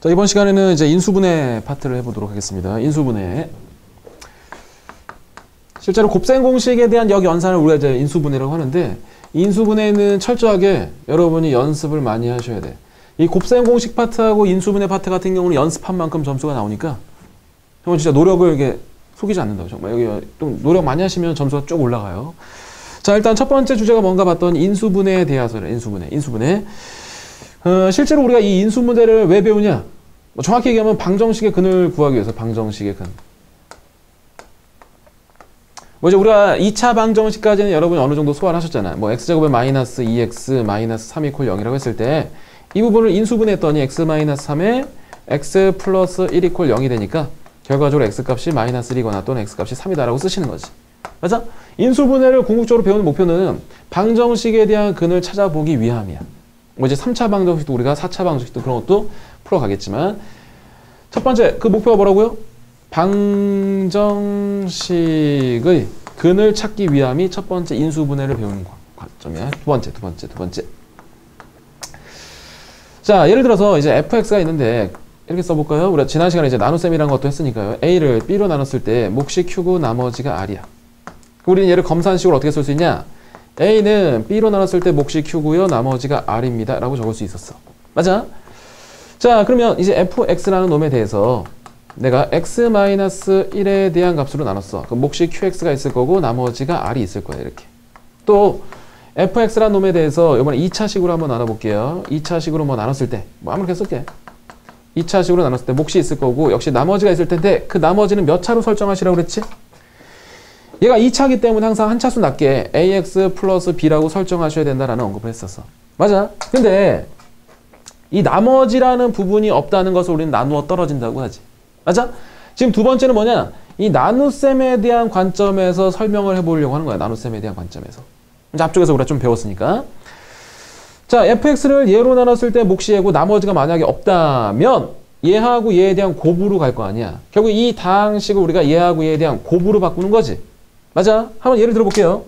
자, 이번 시간에는 이제 인수분해 파트를 해보도록 하겠습니다. 인수분해. 실제로 곱셈 공식에 대한 역연산을 우리가 이제 인수분해라고 하는데, 이 인수분해는 철저하게 여러분이 연습을 많이 하셔야 돼. 이 곱셈 공식 파트하고 인수분해 파트 같은 경우는 연습한 만큼 점수가 나오니까, 정말 진짜 노력을 이렇게 속이지 않는다고. 정말 여기 또 노력 많이 하시면 점수가 쭉 올라가요. 자, 일단 첫 번째 주제가 뭔가 봤더니 인수분해에 대해서래. 인수분해. 실제로 우리가 이 인수분해를 왜 배우냐? 뭐 정확히 얘기하면 방정식의 근을 구하기 위해서. 방정식의 근. 뭐 이제 우리가 2차 방정식까지는 여러분이 어느 정도 소화를 하셨잖아요. 뭐 x제곱에 마이너스 2x 마이너스 3 이퀄 0이라고 했을 때 이 부분을 인수분해했더니 x 마이너스 3에 x 플러스 1 이퀄 0이 되니까 결과적으로 x값이 마이너스 1이거나 또는 x값이 3이다라고 쓰시는 거지. 맞아? 인수분해를 궁극적으로 배우는 목표는 방정식에 대한 근을 찾아보기 위함이야. 뭐 이제 3차 방정식도 우리가 4차 방정식도 그런 것도 풀어가겠지만, 첫 번째 그 목표가 뭐라고요? 방정식의 근을 찾기 위함이 첫 번째 인수분해를 배우는 관점이야. 두 번째. 자, 예를 들어서 이제 fx가 있는데 이렇게 써볼까요? 우리가 지난 시간에 이제 나눗셈이라는 것도 했으니까요. a를 b로 나눴을 때 몫이 q고 나머지가 r이야. 우리는 얘를 검산식으로 어떻게 쓸 수 있냐? a는 b로 나눴을 때 몫이 q고요. 나머지가 r입니다. 라고 적을 수 있었어. 맞아? 자, 그러면 이제 fx라는 놈에 대해서 내가 x-1에 대한 값으로 나눴어. 그럼 몫이 qx가 있을 거고 나머지가 r이 있을 거야. 이렇게. 또 fx라는 놈에 대해서 이번에 2차식으로 한번 나눠볼게요. 2차식으로 뭐 나눴을 때 뭐 아무렇게 쓸게. 2차식으로 나눴을 때 몫이 있을 거고 역시 나머지가 있을 텐데 그 나머지는 몇 차로 설정하시라고 그랬지? 얘가 2차기 때문에 항상 한 차수 낮게 ax 플러스 b라고 설정하셔야 된다라는 언급을 했었어. 맞아. 근데 이 나머지라는 부분이 없다는 것을 우리는 나누어 떨어진다고 하지. 맞아? 지금 두 번째는 뭐냐? 이 나눗셈에 대한 관점에서 설명을 해보려고 하는 거야. 나눗셈에 대한 관점에서. 이제 앞쪽에서 우리가 좀 배웠으니까. 자, fx를 얘로 나눴을 때 몫이 얘고 나머지가 만약에 없다면 얘하고 얘에 대한 곱으로 갈 거 아니야. 결국 이 다항식을 우리가 얘하고 얘에 대한 곱으로 바꾸는 거지. 맞아? 한번 예를 들어볼게요.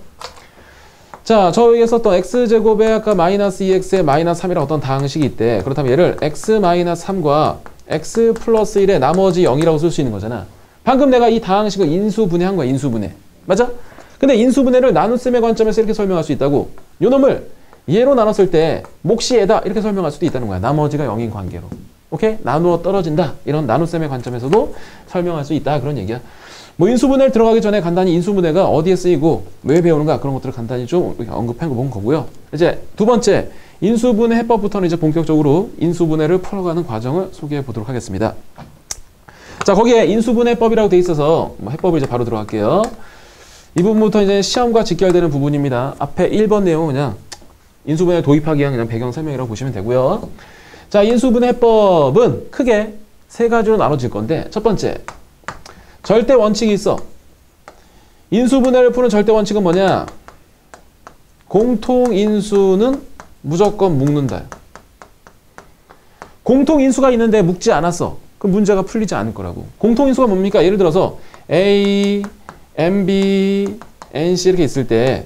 자, 저희가 썼던 x제곱에 아까 마이너스 2x에 마이너스 3이라는 어떤 다항식이 있대. 그렇다면 얘를 x 마이너스 3과 x 플러스 1의 나머지 0이라고 쓸 수 있는 거잖아. 방금 내가 이 다항식을 인수분해한 거야. 인수분해. 맞아? 근데 인수분해를 나눗셈의 관점에서 이렇게 설명할 수 있다고. 요 놈을 얘로 나눴을 때 몫이 얘다 이렇게 설명할 수도 있다는 거야. 나머지가 0인 관계로. 오케이? 나누어 떨어진다. 이런 나눗셈의 관점에서도 설명할 수 있다. 그런 얘기야. 뭐 인수분해를 들어가기 전에 간단히 인수분해가 어디에 쓰이고 왜 배우는가 그런 것들을 간단히 좀 언급해 본 거고요. 이제 두 번째 인수분해 해법부터는 이제 본격적으로 인수분해를 풀어가는 과정을 소개해 보도록 하겠습니다. 자, 거기에 인수분해법이라고 돼 있어서 뭐 해법을 이제 바로 들어갈게요. 이 부분부터 이제 시험과 직결되는 부분입니다. 앞에 1번 내용은 그냥 인수분해를 도입하기 위한 그냥 배경 설명이라고 보시면 되고요. 자, 인수분해 해법은 크게 세 가지로 나눠질 건데, 첫 번째, 절대 원칙이 있어. 인수분해를 푸는 절대 원칙은 뭐냐? 공통인수는 무조건 묶는다. 공통인수가 있는데 묶지 않았어. 그럼 문제가 풀리지 않을 거라고. 공통인수가 뭡니까? 예를 들어서 A, MB, NC 이렇게 있을 때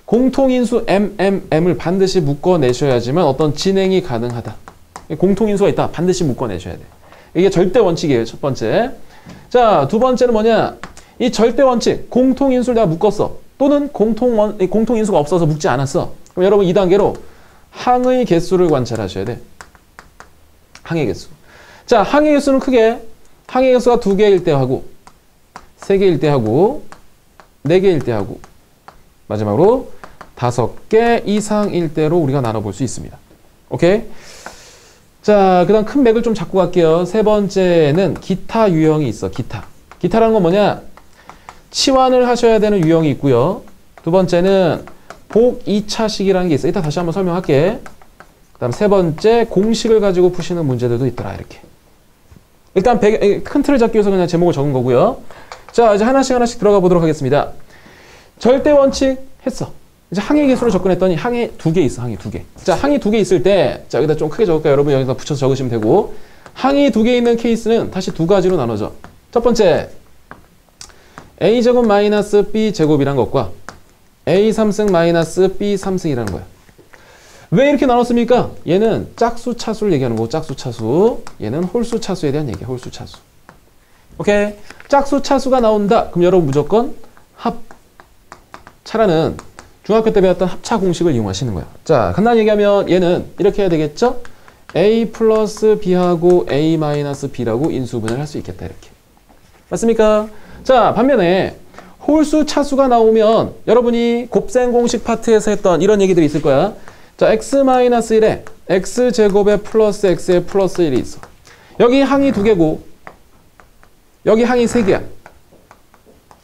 공통인수 MMM을 반드시 묶어내셔야지만 어떤 진행이 가능하다. 공통인수가 있다. 반드시 묶어내셔야 돼. 이게 절대 원칙이에요. 첫 번째. 자, 두 번째는 뭐냐? 이 절대 원칙, 공통인수를 내가 묶었어. 또는 공통인수가 없어서 묶지 않았어. 그럼 여러분 2단계로 항의 개수를 관찰하셔야 돼. 항의 개수. 자, 항의 개수는 크게 항의 개수가 2개일 때 하고 3개일 때 하고 4개일 때 하고 마지막으로 5개 이상일 때로 우리가 나눠볼 수 있습니다. 오케이? 자, 그 다음 큰 맥을 좀 잡고 갈게요. 세 번째는 기타 유형이 있어. 기타라는 건 뭐냐? 치환을 하셔야 되는 유형이 있고요. 두 번째는 복 2차식이라는 게 있어. 이따 다시 한번 설명할게. 그 다음 세 번째, 공식을 가지고 푸시는 문제들도 있더라. 이렇게. 일단 큰 틀을 잡기 위해서 그냥 제목을 적은 거고요. 자, 이제 하나씩 들어가 보도록 하겠습니다. 절대 원칙 했어. 이제 항의 개수로 접근했더니 항의 2개 있어. 항의 2개. 자, 항의 2개 있을 때, 자, 여기다 좀 크게 적을까요? 여러분 여기다 붙여서 적으시면 되고. 항의 2개 있는 케이스는 다시 두 가지로 나눠져. 첫 번째, a제곱 마이너스 b제곱이란 것과 a3승 마이너스 b3승이라는 거야. 왜 이렇게 나눴습니까? 얘는 짝수 차수를 얘기하는 거고 짝수 차수. 얘는 홀수 차수에 대한 얘기야. 홀수 차수. 오케이. 짝수 차수가 나온다. 그럼 여러분 무조건 합차라는 중학교 때 배웠던 합차 공식을 이용하시는 거야. 자, 간단히 얘기하면 얘는 이렇게 해야 되겠죠? A 플러스 B하고 A 마이너스 B라고 인수분해를 할 수 있겠다. 이렇게. 맞습니까? 자, 반면에 홀수 차수가 나오면 여러분이 곱셈 공식 파트에서 했던 이런 얘기들이 있을 거야. 자, x-1에 x제곱에 플러스 x에 플러스 1이 있어. 여기 항이 2개고 여기 항이 3개야.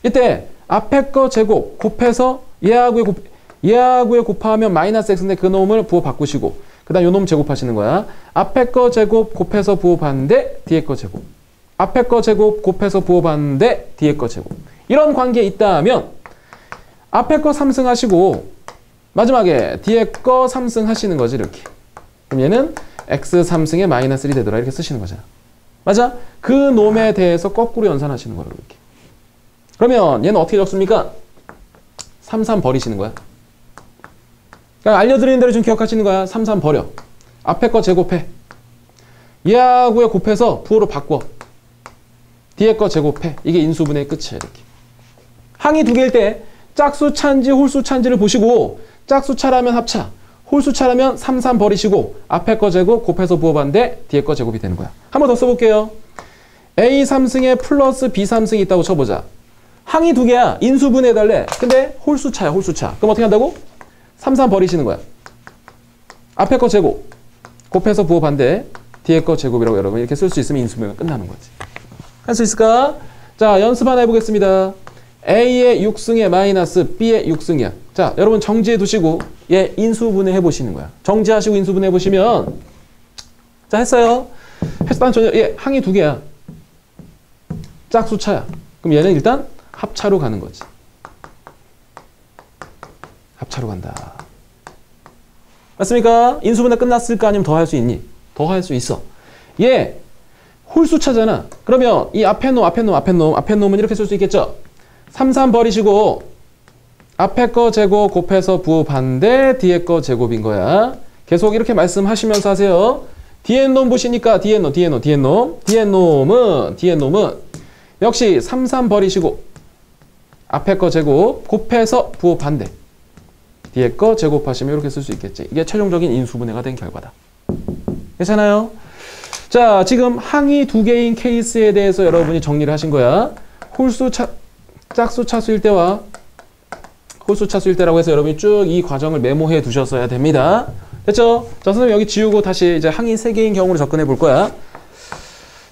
이때 앞에 거 제곱 곱해서 얘하고의 곱하면 마이너스 x인데 그 놈을 부호 바꾸시고 그 다음 요 놈 제곱하시는 거야. 앞에 거 제곱 곱해서 부호 봤는데 뒤에 거 제곱. 앞에 거 제곱 곱해서 부호 봤는데 뒤에 거 제곱. 이런 관계에 있다면 앞에 거 3승 하시고 마지막에 뒤에 거 3승 하시는 거지 이렇게. 그럼 얘는 x 3승에 마이너스 1이 되더라 이렇게 쓰시는 거잖아. 맞아? 그 놈에 대해서 거꾸로 연산하시는 거예요 이렇게. 그러면 얘는 어떻게 적습니까? 3, 3 버리시는 거야. 그러니까 알려드리는 대로 좀 기억하시는 거야. 3, 3 버려. 앞에 거 제곱해. 얘하고의 곱해서 부호로 바꿔. 뒤에 거 제곱해. 이게 인수분해의 끝이야 이렇게. 항이 2개일 때 짝수 차인지 홀수 차인지를 보시고 짝수 차라면 합차, 홀수 차라면 3, 3 버리시고 앞에 거 제곱 곱해서 부호 봤는데 뒤에 거 제곱이 되는 거야. 한 번 더 써볼게요. A 3승에 플러스 B 3승이 있다고 쳐보자. 항이 2개야. 인수분해해달래. 근데 홀수 차야 홀수 차. 그럼 어떻게 한다고? 3, 3 버리시는 거야. 앞에 거 제곱 곱해서 부호 반대 뒤에 거 제곱이라고 여러분 이렇게 쓸 수 있으면 인수분해가 끝나는 거지. 할 수 있을까? 자, 연습 하나 해보겠습니다. A의 6승에 마이너스 B의 6승이야. 자, 여러분 정지해 두시고 얘 인수분해 해보시는 거야. 정지하시고 인수분해 해보시면 자, 했어요. 했단 전혀 얘 항이 2개야. 짝수차야. 그럼 얘는 일단 합차로 가는 거지. 합차로 간다. 맞습니까? 인수분해 끝났을까? 아니면 더 할 수 있니? 더 할 수 있어. 얘 홀수차잖아. 그러면 이 앞에 놈은 이렇게 쓸 수 있겠죠? 3, 3 버리시고 앞에 거 제곱 곱해서 부호 반대 뒤에 거 제곱인 거야. 계속 이렇게 말씀하시면서 하세요. 뒤에 놈 보시니까 뒤에 놈은 역시 3, 3 버리시고 앞에 거 제곱 곱해서 부호 반대 뒤에 거 제곱하시면 이렇게 쓸 수 있겠지. 이게 최종적인 인수분해가 된 결과다. 괜찮아요? 자, 지금 항이 2개인 케이스에 대해서 여러분이 정리를 하신 거야. 짝수 차수일 때와 홀수 차수일 때라고 해서 여러분이 쭉 이 과정을 메모해 두셨어야 됩니다. 됐죠? 자, 선생님 여기 지우고 다시 이제 항이 3개인 경우로 접근해 볼 거야.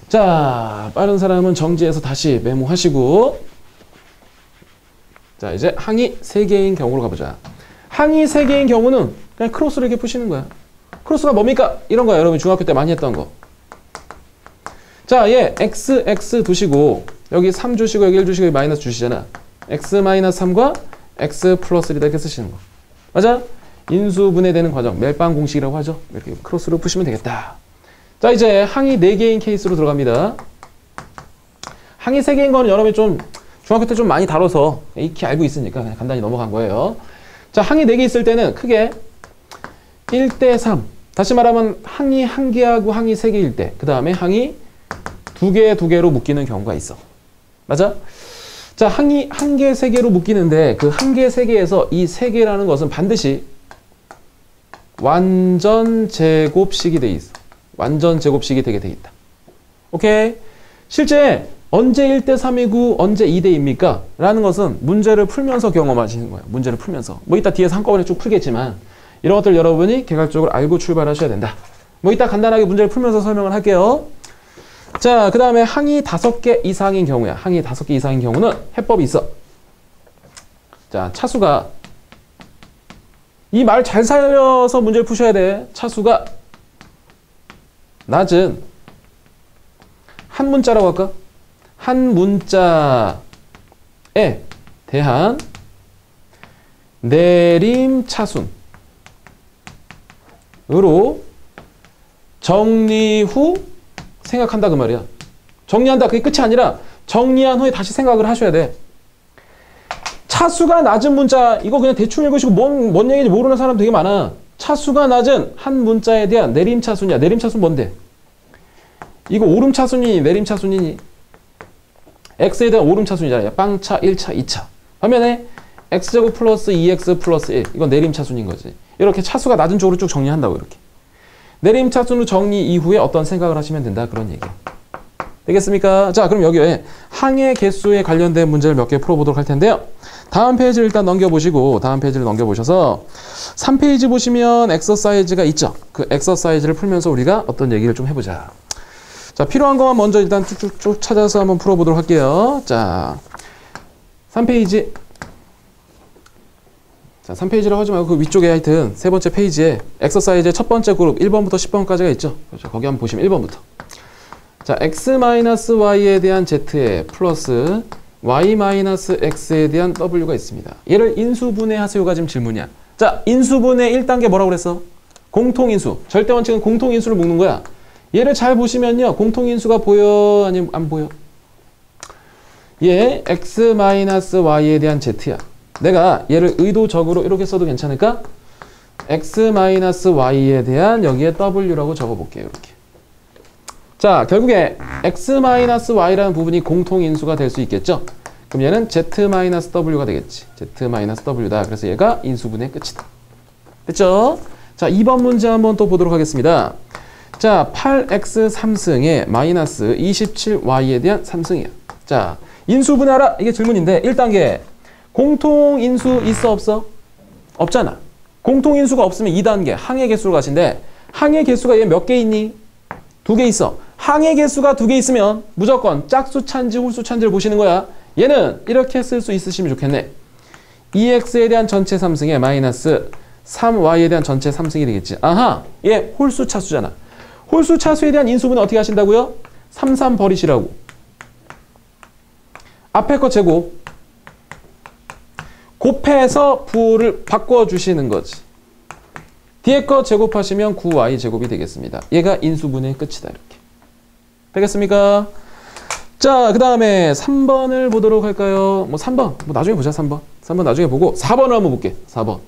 자, 빠른 사람은 정지해서 다시 메모하시고 자, 이제 항이 3개인 경우로 가보자. 항이 3개인 경우는 그냥 크로스를 이렇게 푸시는 거야. 크로스가 뭡니까? 이런 거야. 여러분 중학교 때 많이 했던 거. 자, 얘 x 두시고 여기 3 주시고 여기 1 주시고 여기 마이너스 주시잖아. x 마이너스 3과 x 플러스 1이다 이렇게 쓰시는 거. 맞아? 인수분해되는 과정, 멜빵 공식이라고 하죠. 이렇게 크로스로 푸시면 되겠다. 자, 이제 항이 4개인 케이스로 들어갑니다. 항이 3개인 거는 여러분이 좀 중학교 때 좀 많이 다뤄서 익히 알고 있으니까 그냥 간단히 넘어간 거예요. 자, 항이 4개 있을 때는 크게 1대 3. 다시 말하면 항이 1개하고 항이 3개일 때, 그 다음에 항이 2개로 묶이는 경우가 있어. 맞아? 자, 항이 1개, 3개로 묶이는데 그 1개, 3개에서 이 3개라는 것은 반드시 완전 제곱식이 돼 있어. 완전 제곱식이 되게 돼 있다. 오케이? 실제 언제 1대 3이고 언제 2대 2입니까? 라는 것은 문제를 풀면서 경험하시는 거예요. 문제를 풀면서. 뭐 이따 뒤에서 한꺼번에 쭉 풀겠지만 이런 것들 여러분이 개괄적으로 알고 출발하셔야 된다. 뭐 이따 간단하게 문제를 풀면서 설명을 할게요. 자, 그 다음에 항이 5개 이상인 경우야. 항이 5개 이상인 경우는 해법이 있어. 자, 차수가 이 말 잘 살려서 문제를 푸셔야 돼. 차수가 낮은 한 문자라고 할까? 한 문자에 대한 내림차순으로 정리 후 생각한다 그 말이야. 정리한다 그게 끝이 아니라 정리한 후에 다시 생각을 하셔야 돼. 차수가 낮은 문자 이거 그냥 대충 읽으시고 뭔 얘기인지 모르는 사람 되게 많아. 차수가 낮은 한 문자에 대한 내림차수냐? 내림차수 뭔데? 이거 오름차수니 내림차수니? x에 대한 오름차수이잖아요. 빵차, 1차, 2차. 반면에 x제곱 플러스 2x 플러스 1. 이건 내림차수인 거지. 이렇게 차수가 낮은 쪽으로 쭉 정리한다고 이렇게. 내림차수로 정리 이후에 어떤 생각을 하시면 된다. 그런 얘기야. 되겠습니까? 자, 그럼 여기에 항의 개수에 관련된 문제를 몇 개 풀어보도록 할 텐데요. 다음 페이지를 일단 넘겨보시고 다음 페이지를 넘겨보셔서 3페이지 보시면 엑서사이즈가 있죠. 그 엑서사이즈를 풀면서 우리가 어떤 얘기를 좀 해보자. 자, 필요한 것만 먼저 일단 쭉쭉쭉 찾아서 한번 풀어보도록 할게요. 자, 3페이지. 자, 3페이지라고 하지 말고 그 위쪽에 하여튼 세 번째 페이지에 엑서사이즈의 첫 번째 그룹 1번부터 10번까지가 있죠. 그렇죠. 거기 한번 보시면 1번부터. 자, x-y에 대한 z에 플러스 y-x에 대한 w가 있습니다. 얘를 인수분해하세요가 지금 질문이야. 자, 인수분해 1단계 뭐라고 그랬어? 공통인수. 절대원칙은 공통인수를 묶는 거야. 얘를 잘 보시면요. 공통인수가 보여? 아니면 안 보여? 얘 x-y에 대한 z야. 내가 얘를 의도적으로 이렇게 써도 괜찮을까? x-y에 대한 여기에 w라고 적어볼게요. 이렇게. 자, 결국에 x-y라는 부분이 공통인수가 될 수 있겠죠? 그럼 얘는 z-w가 되겠지. z-w다. 그래서 얘가 인수분해 끝이다. 됐죠? 자, 2번 문제 한번 또 보도록 하겠습니다. 자, 8x 3승에 마이너스 27y에 대한 3승이야. 자, 인수분해하라. 이게 질문인데 1단계 공통인수 있어 없어? 없잖아. 공통인수가 없으면 2단계 항의 개수로 가신데 항의 개수가 얘 몇 개 있니? 2개 있어. 항의 개수가 2개 있으면 무조건 짝수 찬지 홀수 찬지를 보시는 거야. 얘는 이렇게 쓸 수 있으시면 좋겠네. 2x에 대한 전체 3승에 마이너스 3y에 대한 전체 3승이 되겠지. 아하, 얘 홀수 차수잖아. 홀수 차수에 대한 인수분해 어떻게 하신다고요? 3, 3 버리시라고. 앞에 거 제곱 곱해서 부호를 바꿔주시는 거지. 뒤에 거 제곱하시면 9y 제곱이 되겠습니다. 얘가 인수분해의 끝이다. 이렇게. 되겠습니까? 자, 그 다음에 3번을 보도록 할까요? 뭐 3번. 뭐 나중에 보자, 3번. 3번 나중에 보고 4번을 한번 볼게. 4번. 뭐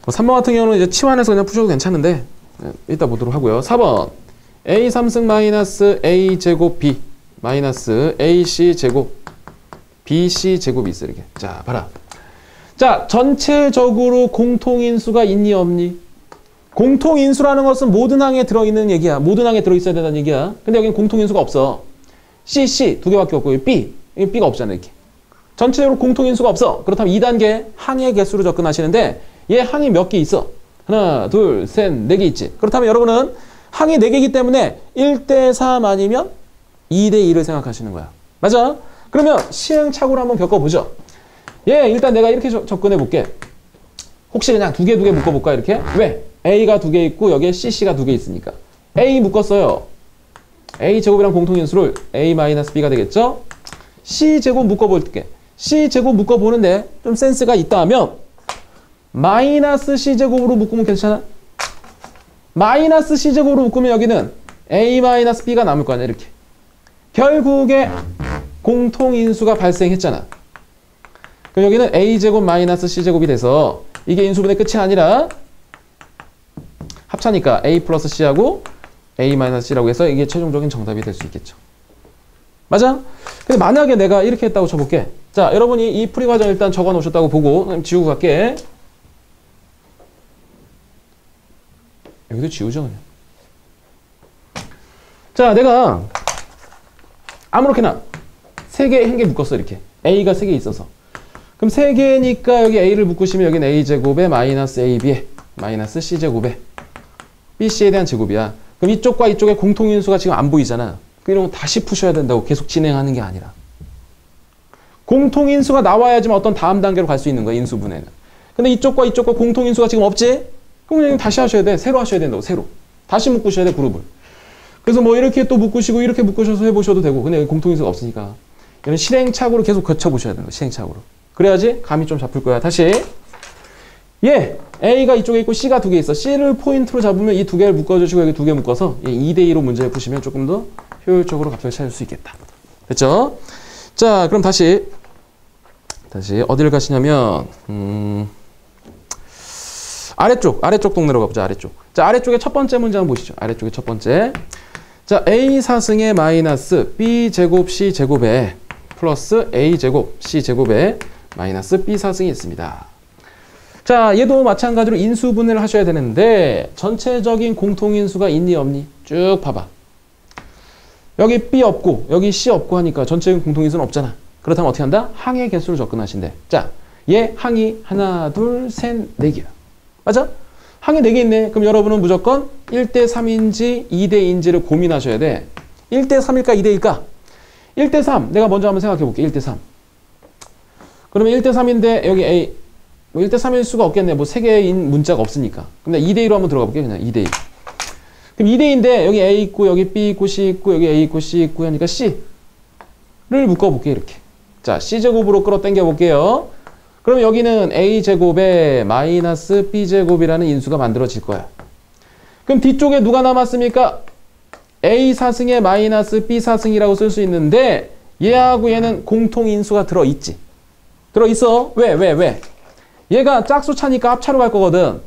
3번 같은 경우는 이제 치환해서 그냥 푸셔도 괜찮은데 이따 보도록 하고요. 4번. a 3승 마이너스 a 제곱 b 마이너스 ac 제곱 bc 제곱이 있어. 이렇게. 자, 봐라. 자, 전체적으로 공통인수가 있니 없니? 공통인수라는 것은 모든 항에 들어있는 얘기야. 모든 항에 들어있어야 된다는 얘기야. 근데 여기는 공통인수가 없어. C 두 개밖에 없고 B, B가 없잖아. 이렇게. 전체적으로 공통인수가 없어. 그렇다면 2단계 항의 개수로 접근하시는데 얘 항이 몇 개 있어? 하나, 둘, 셋, 네 개 있지. 그렇다면 여러분은 항이 4개이기 때문에 1대3 아니면 2대2를 생각하시는 거야. 맞아? 그러면 시행착오를 한번 겪어보죠. 예, 일단 내가 이렇게 접근해 볼게. 혹시 그냥 두 개 묶어볼까? 이렇게? 왜? A가 2개 있고 여기에 CC가 2개 있으니까. A 묶었어요. A제곱이랑 공통인수를 A-B가 되겠죠? C제곱 묶어볼게. C제곱 묶어보는데 좀 센스가 있다면 마이너스 C제곱으로 묶으면 괜찮아? 마이너스 C제곱으로 묶으면 여기는 A-B가 남을 거 아니야. 이렇게. 결국에 공통인수가 발생했잖아. 그럼 여기는 A제곱 마이너스 C제곱이 돼서 이게 인수분해 끝이 아니라 합차니까 A 플러스 C하고 A 마이너스 C라고 해서 이게 최종적인 정답이 될 수 있겠죠. 맞아? 근데 만약에 내가 이렇게 했다고 쳐볼게. 자, 여러분이 이 풀이 과정 일단 적어 놓으셨다고 보고 그럼 지우고 갈게. 여기도 지우죠, 그냥. 자, 내가 아무렇게나 3개, 1개 묶었어, 이렇게. A가 3개 있어서. 그럼 3개니까 여기 A를 묶으시면 여기는 A제곱에 마이너스 AB에 마이너스 C제곱에 BC에 대한 제곱이야. 그럼 이쪽과 이쪽의 공통인수가 지금 안 보이잖아. 이러면 다시 푸셔야 된다고. 계속 진행하는 게 아니라. 공통인수가 나와야지만 어떤 다음 단계로 갈 수 있는 거야, 인수분해는. 근데 이쪽과 이쪽과 공통인수가 지금 없지? 그럼 다시 하셔야 돼. 새로 하셔야 된다고, 새로. 다시 묶으셔야 돼, 그룹을. 그래서 뭐 이렇게 또 묶으시고 이렇게 묶으셔서 해보셔도 되고. 근데 공통인수가 없으니까. 이런 실행착오로 계속 거쳐보셔야 되는 거야, 실행착오로. 그래야지 감이 좀 잡힐 거야. 다시. 예, A가 이쪽에 있고 C가 2개 있어. C를 포인트로 잡으면 이 2개를 묶어주시고 여기 2개 묶어서 2대2로 문제를 푸시면 조금 더 효율적으로 값을 찾을 수 있겠다. 됐죠? 자, 그럼 다시 어디를 가시냐면 아래쪽 동네로 가보자, 아래쪽. 자, 아래쪽에 첫 번째 문제 한번 보시죠. 아래쪽에 첫 번째. 자, A4승의 마이너스 B제곱 C제곱에 플러스 A제곱 C제곱에 마이너스 B4승이 있습니다. 자, 얘도 마찬가지로 인수분해를 하셔야 되는데 전체적인 공통인수가 있니 없니? 쭉 봐봐. 여기 B 없고 여기 C 없고 하니까 전체적인 공통인수는 없잖아. 그렇다면 어떻게 한다? 항의 개수를 접근하신대. 자, 얘 항이 하나, 둘, 셋, 네 개야. 맞아? 항이 4개 있네. 그럼 여러분은 무조건 1대 3인지 2대 2인지를 고민하셔야 돼. 1대 3일까 2대 2일까? 1대 3. 내가 먼저 한번 생각해 볼게. 1대 3. 그러면 1대 3인데 여기 A 뭐 1대 3일 수가 없겠네. 뭐 3개인 문자가 없으니까. 그럼 내가 2대 2로 한번 들어가 볼게. 그냥 2대 2. 그럼 2대 2인데 여기 A 있고 여기 B 있고 C 있고 여기 A 있고 C 있고 하니까 C를 묶어 볼게. 이렇게. 자, C제곱으로 끌어당겨 볼게요. 그럼 여기는 A제곱에 마이너스 B제곱이라는 인수가 만들어질 거야. 그럼 뒤쪽에 누가 남았습니까? A4승에 마이너스 B4승이라고 쓸 수 있는데 얘하고 얘는 공통인수가 들어있지. 들어있어. 왜? 얘가 짝수 차니까 합차로 갈 거거든.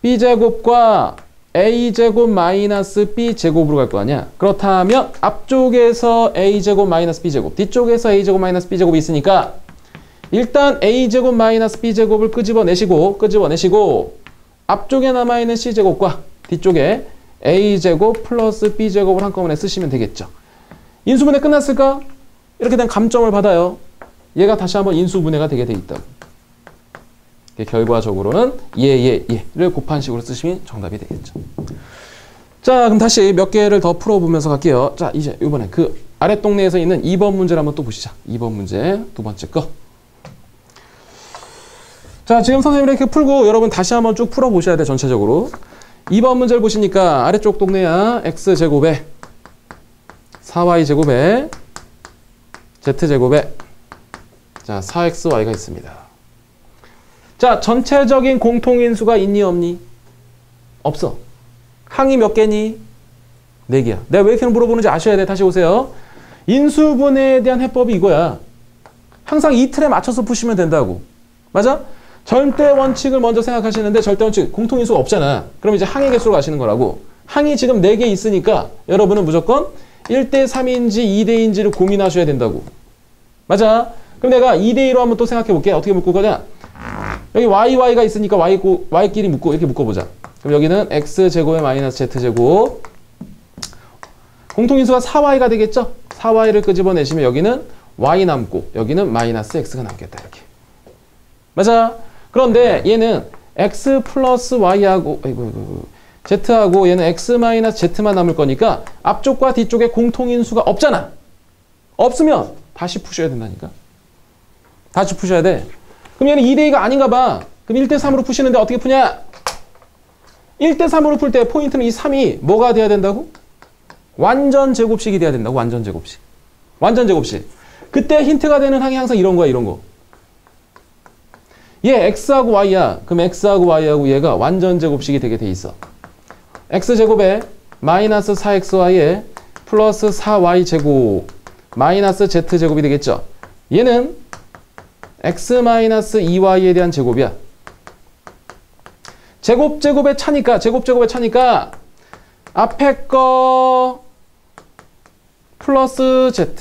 B제곱과 A제곱 마이너스 B제곱으로 갈 거 아니야. 그렇다면 앞쪽에서 A제곱 마이너스 B제곱, 뒤쪽에서 A제곱 마이너스 B제곱이 있으니까 일단 A제곱 마이너스 B제곱을 끄집어내시고 앞쪽에 남아있는 C제곱과 뒤쪽에 A제곱 플러스 B제곱을 한꺼번에 쓰시면 되겠죠. 인수분해 끝났을까? 이렇게 된 감점을 받아요. 얘가 다시 한번 인수분해가 되게 돼 있다고. 결과적으로는 얘를 곱한 식으로 쓰시면 정답이 되겠죠. 자, 그럼 다시 몇 개를 더 풀어보면서 갈게요. 자, 이제 이번에 그 아래 동네에서 있는 2번 문제를 한번 또 보시자. 2번 문제 두 번째 거. 자, 지금 선생님이 이렇게 풀고 여러분 다시 한번 쭉 풀어보셔야 돼, 전체적으로. 2번 문제를 보시니까 아래쪽 동네야 x제곱에 4y제곱에 z제곱에 자, 4xy가 있습니다. 자, 전체적인 공통인수가 있니 없니? 없어. 항이 몇 개니? 4개야. 내가 왜 이렇게 물어보는지 아셔야 돼. 다시 오세요. 인수분해에 대한 해법이 이거야. 항상 이 틀에 맞춰서 푸시면 된다고. 맞아? 절대 원칙을 먼저 생각하시는데 절대 원칙 공통인수가 없잖아. 그럼 이제 항의 개수로 가시는 거라고. 항이 지금 4개 있으니까 여러분은 무조건 1대 3인지 2대 2인지를 고민하셔야 된다고. 맞아? 그럼 내가 2대 2로 한번 또 생각해 볼게. 어떻게 묶을 거냐? 여기 y가 있으니까 y끼리 묶고 이렇게 묶어보자. 그럼 여기는 x제곱에 마이너스 z제곱. 공통인수가 4y가 되겠죠? 4y를 끄집어내시면 여기는 y 남고 여기는 마이너스 x가 남겠다. 이렇게. 맞아? 그런데 얘는 x 플러스 y하고 z하고 얘는 x 마이너스 z만 남을 거니까 앞쪽과 뒤쪽에 공통인수가 없잖아. 없으면 다시 푸셔야 된다니까. 다시 푸셔야 돼. 그럼 얘는 2대 2가 아닌가 봐. 그럼 1대 3으로 푸시는데 어떻게 푸냐? 1대 3으로 풀 때 포인트는 이 3이 뭐가 돼야 된다고? 완전 제곱식이 돼야 된다고. 완전 제곱식. 완전 제곱식. 그때 힌트가 되는 항이 항상 이런 거야. 이런 거. 얘 x하고 y야. 그럼 x하고 y하고 얘가 완전 제곱식이 되게 돼 있어. x제곱에 마이너스 4xy에 플러스 4y제곱 마이너스 z제곱이 되겠죠. 얘는 x 마이너스 2y에 대한 제곱이야. 제곱제곱의 차니까 앞에 거 플러스 z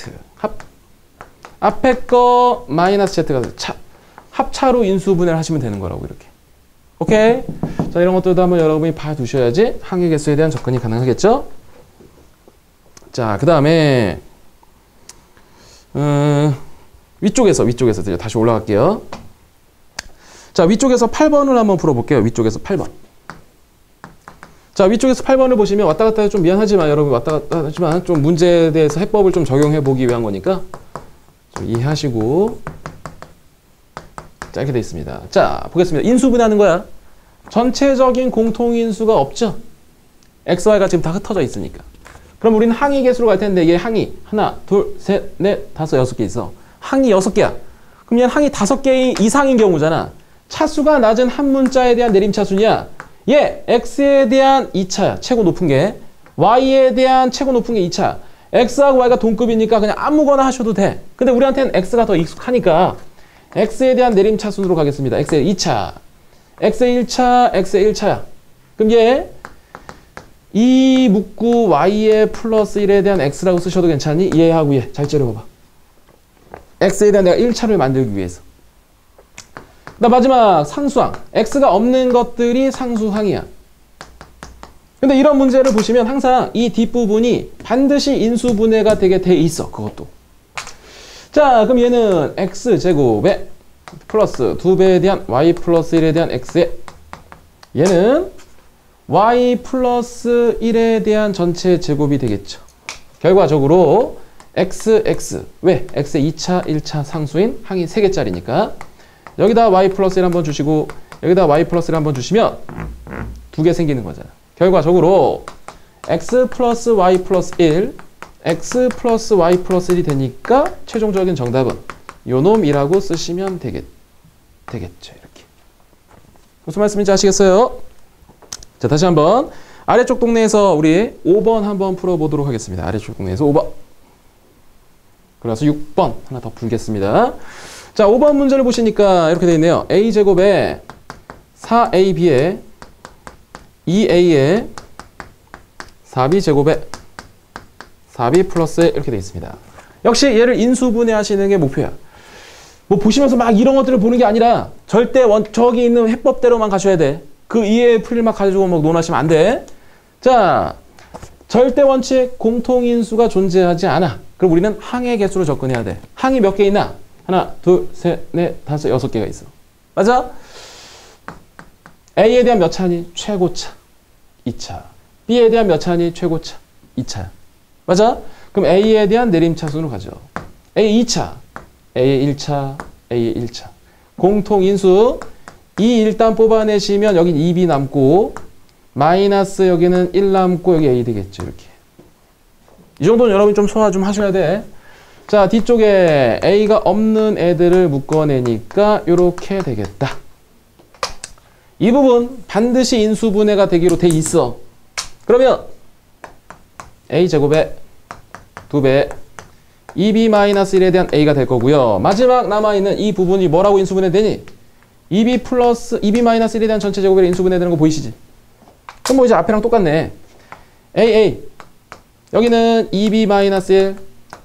앞에 거 마이너스 z가 합차로 인수분해를 하시면 되는 거라고. 이렇게. 오케이? 자, 이런 것들도 한번 여러분이 봐두셔야지 항의 개수에 대한 접근이 가능하겠죠? 자, 그 다음에 위쪽에서 다시 올라갈게요. 자, 위쪽에서 8번을 한번 풀어볼게요. 위쪽에서 8번. 자, 위쪽에서 8번을 보시면 왔다 갔다 좀 미안하지만 여러분 왔다 갔다 하지만 좀 문제에 대해서 해법을 좀 적용해 보기 위한 거니까 좀 이해하시고. 자, 이렇게 돼 있습니다. 자, 보겠습니다. 인수분해하는 거야. 전체적인 공통인수가 없죠? XY가 지금 다 흩어져 있으니까. 그럼 우리는 항의 개수로 갈 텐데 얘 항이 하나, 둘, 셋, 넷, 다섯, 6개 있어. 항이 6개야. 그럼 얘는 항이 5개 이상인 경우잖아. 차수가 낮은 한 문자에 대한 내림차수냐? 얘 X에 대한 2차야. 최고 높은 게. Y에 대한 최고 높은 게 2차. X하고 Y가 동급이니까 그냥 아무거나 하셔도 돼. 근데 우리한테는 X가 더 익숙하니까 X에 대한 내림차순으로 가겠습니다. X의 2차. x의 1차, x의 1차야. 그럼 얘 2 묶고 y의 플러스 1에 대한 x라고 쓰셔도 괜찮니? 얘하고 얘 잘 째려봐봐. x에 대한 내가 1차를 만들기 위해서. 나 마지막 상수항. x가 없는 것들이 상수항이야. 근데 이런 문제를 보시면 항상 이 뒷부분이 반드시 인수분해가 되게 돼 있어. 그것도. 자, 그럼 얘는 x제곱에 플러스 2배에 대한 y 플러스 1에 대한 x에 얘는 y 플러스 1에 대한 전체 제곱이 되겠죠. 결과적으로 x 왜? x의 2차, 1차 상수인 항이 3개짜리니까 여기다 y 플러스 1 한번 주시고 여기다 y 플러스 1 한번 주시면 2개 생기는 거잖아. 결과적으로 x 플러스 y 플러스 1 x 플러스 y 플러스 1이 되니까 최종적인 정답은 요놈이라고 쓰시면 되겠죠. 이렇게. 무슨 말씀인지 아시겠어요? 자, 다시 한번 아래쪽 동네에서 우리 5번 한번 풀어보도록 하겠습니다. 아래쪽 동네에서 5번. 그래서 6번 하나 더 풀겠습니다. 자, 5번 문제를 보시니까 이렇게 되어 있네요. a제곱에 4ab에 2a에 4b제곱에 4b 플러스 이렇게 되어 있습니다. 역시 얘를 인수분해하시는 게 목표야. 뭐 보시면서 막 이런 것들을 보는 게 아니라 절대 저기 있는 해법대로만 가셔야 돼. 그 이해의 풀을 막 가지고 막 논하시면 안 돼. 자, 절대 원칙 공통인수가 존재하지 않아. 그럼 우리는 항의 개수로 접근해야 돼. 항이 몇 개 있나? 하나, 둘, 셋, 넷, 다섯, 6개가 있어. 맞아? A에 대한 몇 차니? 최고차. 2차. B에 대한 몇 차니? 최고차. 2차. 맞아? 그럼 A에 대한 내림차순으로 가죠. A 2차. A의 1차. A의 1차. 공통인수. 2 일단 뽑아내시면 여긴 2B 남고 마이너스 여기는 1 남고 여기 A 되겠죠. 이렇게. 이 정도는 여러분이 좀 소화 좀 하셔야 돼. 자, 뒤쪽에 A가 없는 애들을 묶어내니까 이렇게 되겠다. 이 부분 반드시 인수분해가 되기로 돼 있어. 그러면 A제곱에 2배 2B-1에 대한 A가 될 거고요. 마지막 남아있는 이 부분이 뭐라고 인수분해 되니? 2B 플러스 2B-1에 대한 전체 제곱에 인수분해 되는 거 보이시지? 그럼 뭐 이제 앞에랑 똑같네. A 여기는 2B-1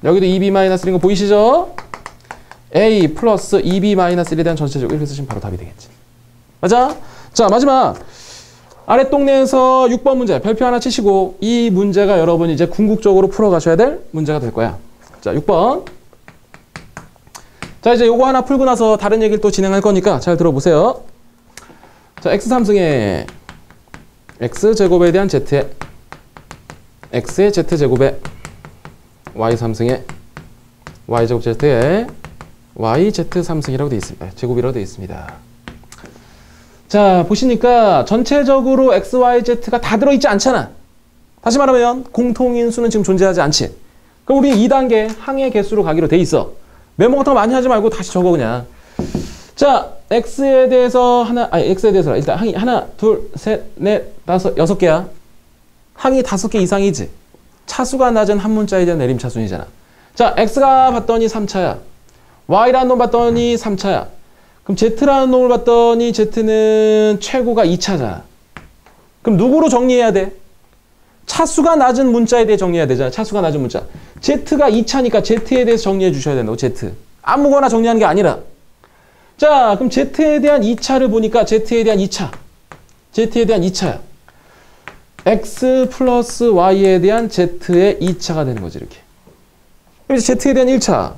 여기도 2B-1인 거 보이시죠? A 플러스 2B-1에 대한 전체 제곱 이렇게 쓰시면 바로 답이 되겠지. 맞아? 자, 마지막 아래 동네에서 6번 문제 별표 하나 치시고 이 문제가 여러분이 이제 궁극적으로 풀어가셔야 될 문제가 될 거야. 자, 6번. 자, 이제 요거 하나 풀고 나서 다른 얘기를 또 진행할 거니까 잘 들어보세요. 자, x3승에 x제곱에 대한 z에 x의 z제곱에 y3승에 y제곱 z에 yz3승이라고 되어 있습니다. 제곱이라고 되어 있습니다. 자, 보시니까 전체적으로 x, y, z가 다 들어있지 않잖아. 다시 말하면 공통인수는 지금 존재하지 않지. 그럼 우리 2단계 항의 개수로 가기로 돼 있어. 메모 같은 거 많이 하지 말고 다시 적어 그냥. 자, x에 대해서 x에 대해서 일단 항이 하나, 둘, 셋, 넷, 다섯, 6개야. 항이 5개 이상이지. 차수가 낮은 한 문자에 대한 내림차순이잖아. 자, x가 봤더니 3차야. y라는 놈 봤더니 3차야. 그럼 z라는 놈을 봤더니 z는 최고가 2차잖아. 그럼 누구로 정리해야 돼? 차수가 낮은 문자에 대해 정리해야 되잖아. 차수가 낮은 문자. z가 2차니까 z에 대해서 정리해 주셔야 된다고. z. 아무거나 정리하는 게 아니라. 자, 그럼 z에 대한 2차를 보니까 z에 대한 2차. z에 대한 2차야. x 플러스 y에 대한 z의 2차가 되는 거지. 이렇게. 그래서 z에 대한 1차.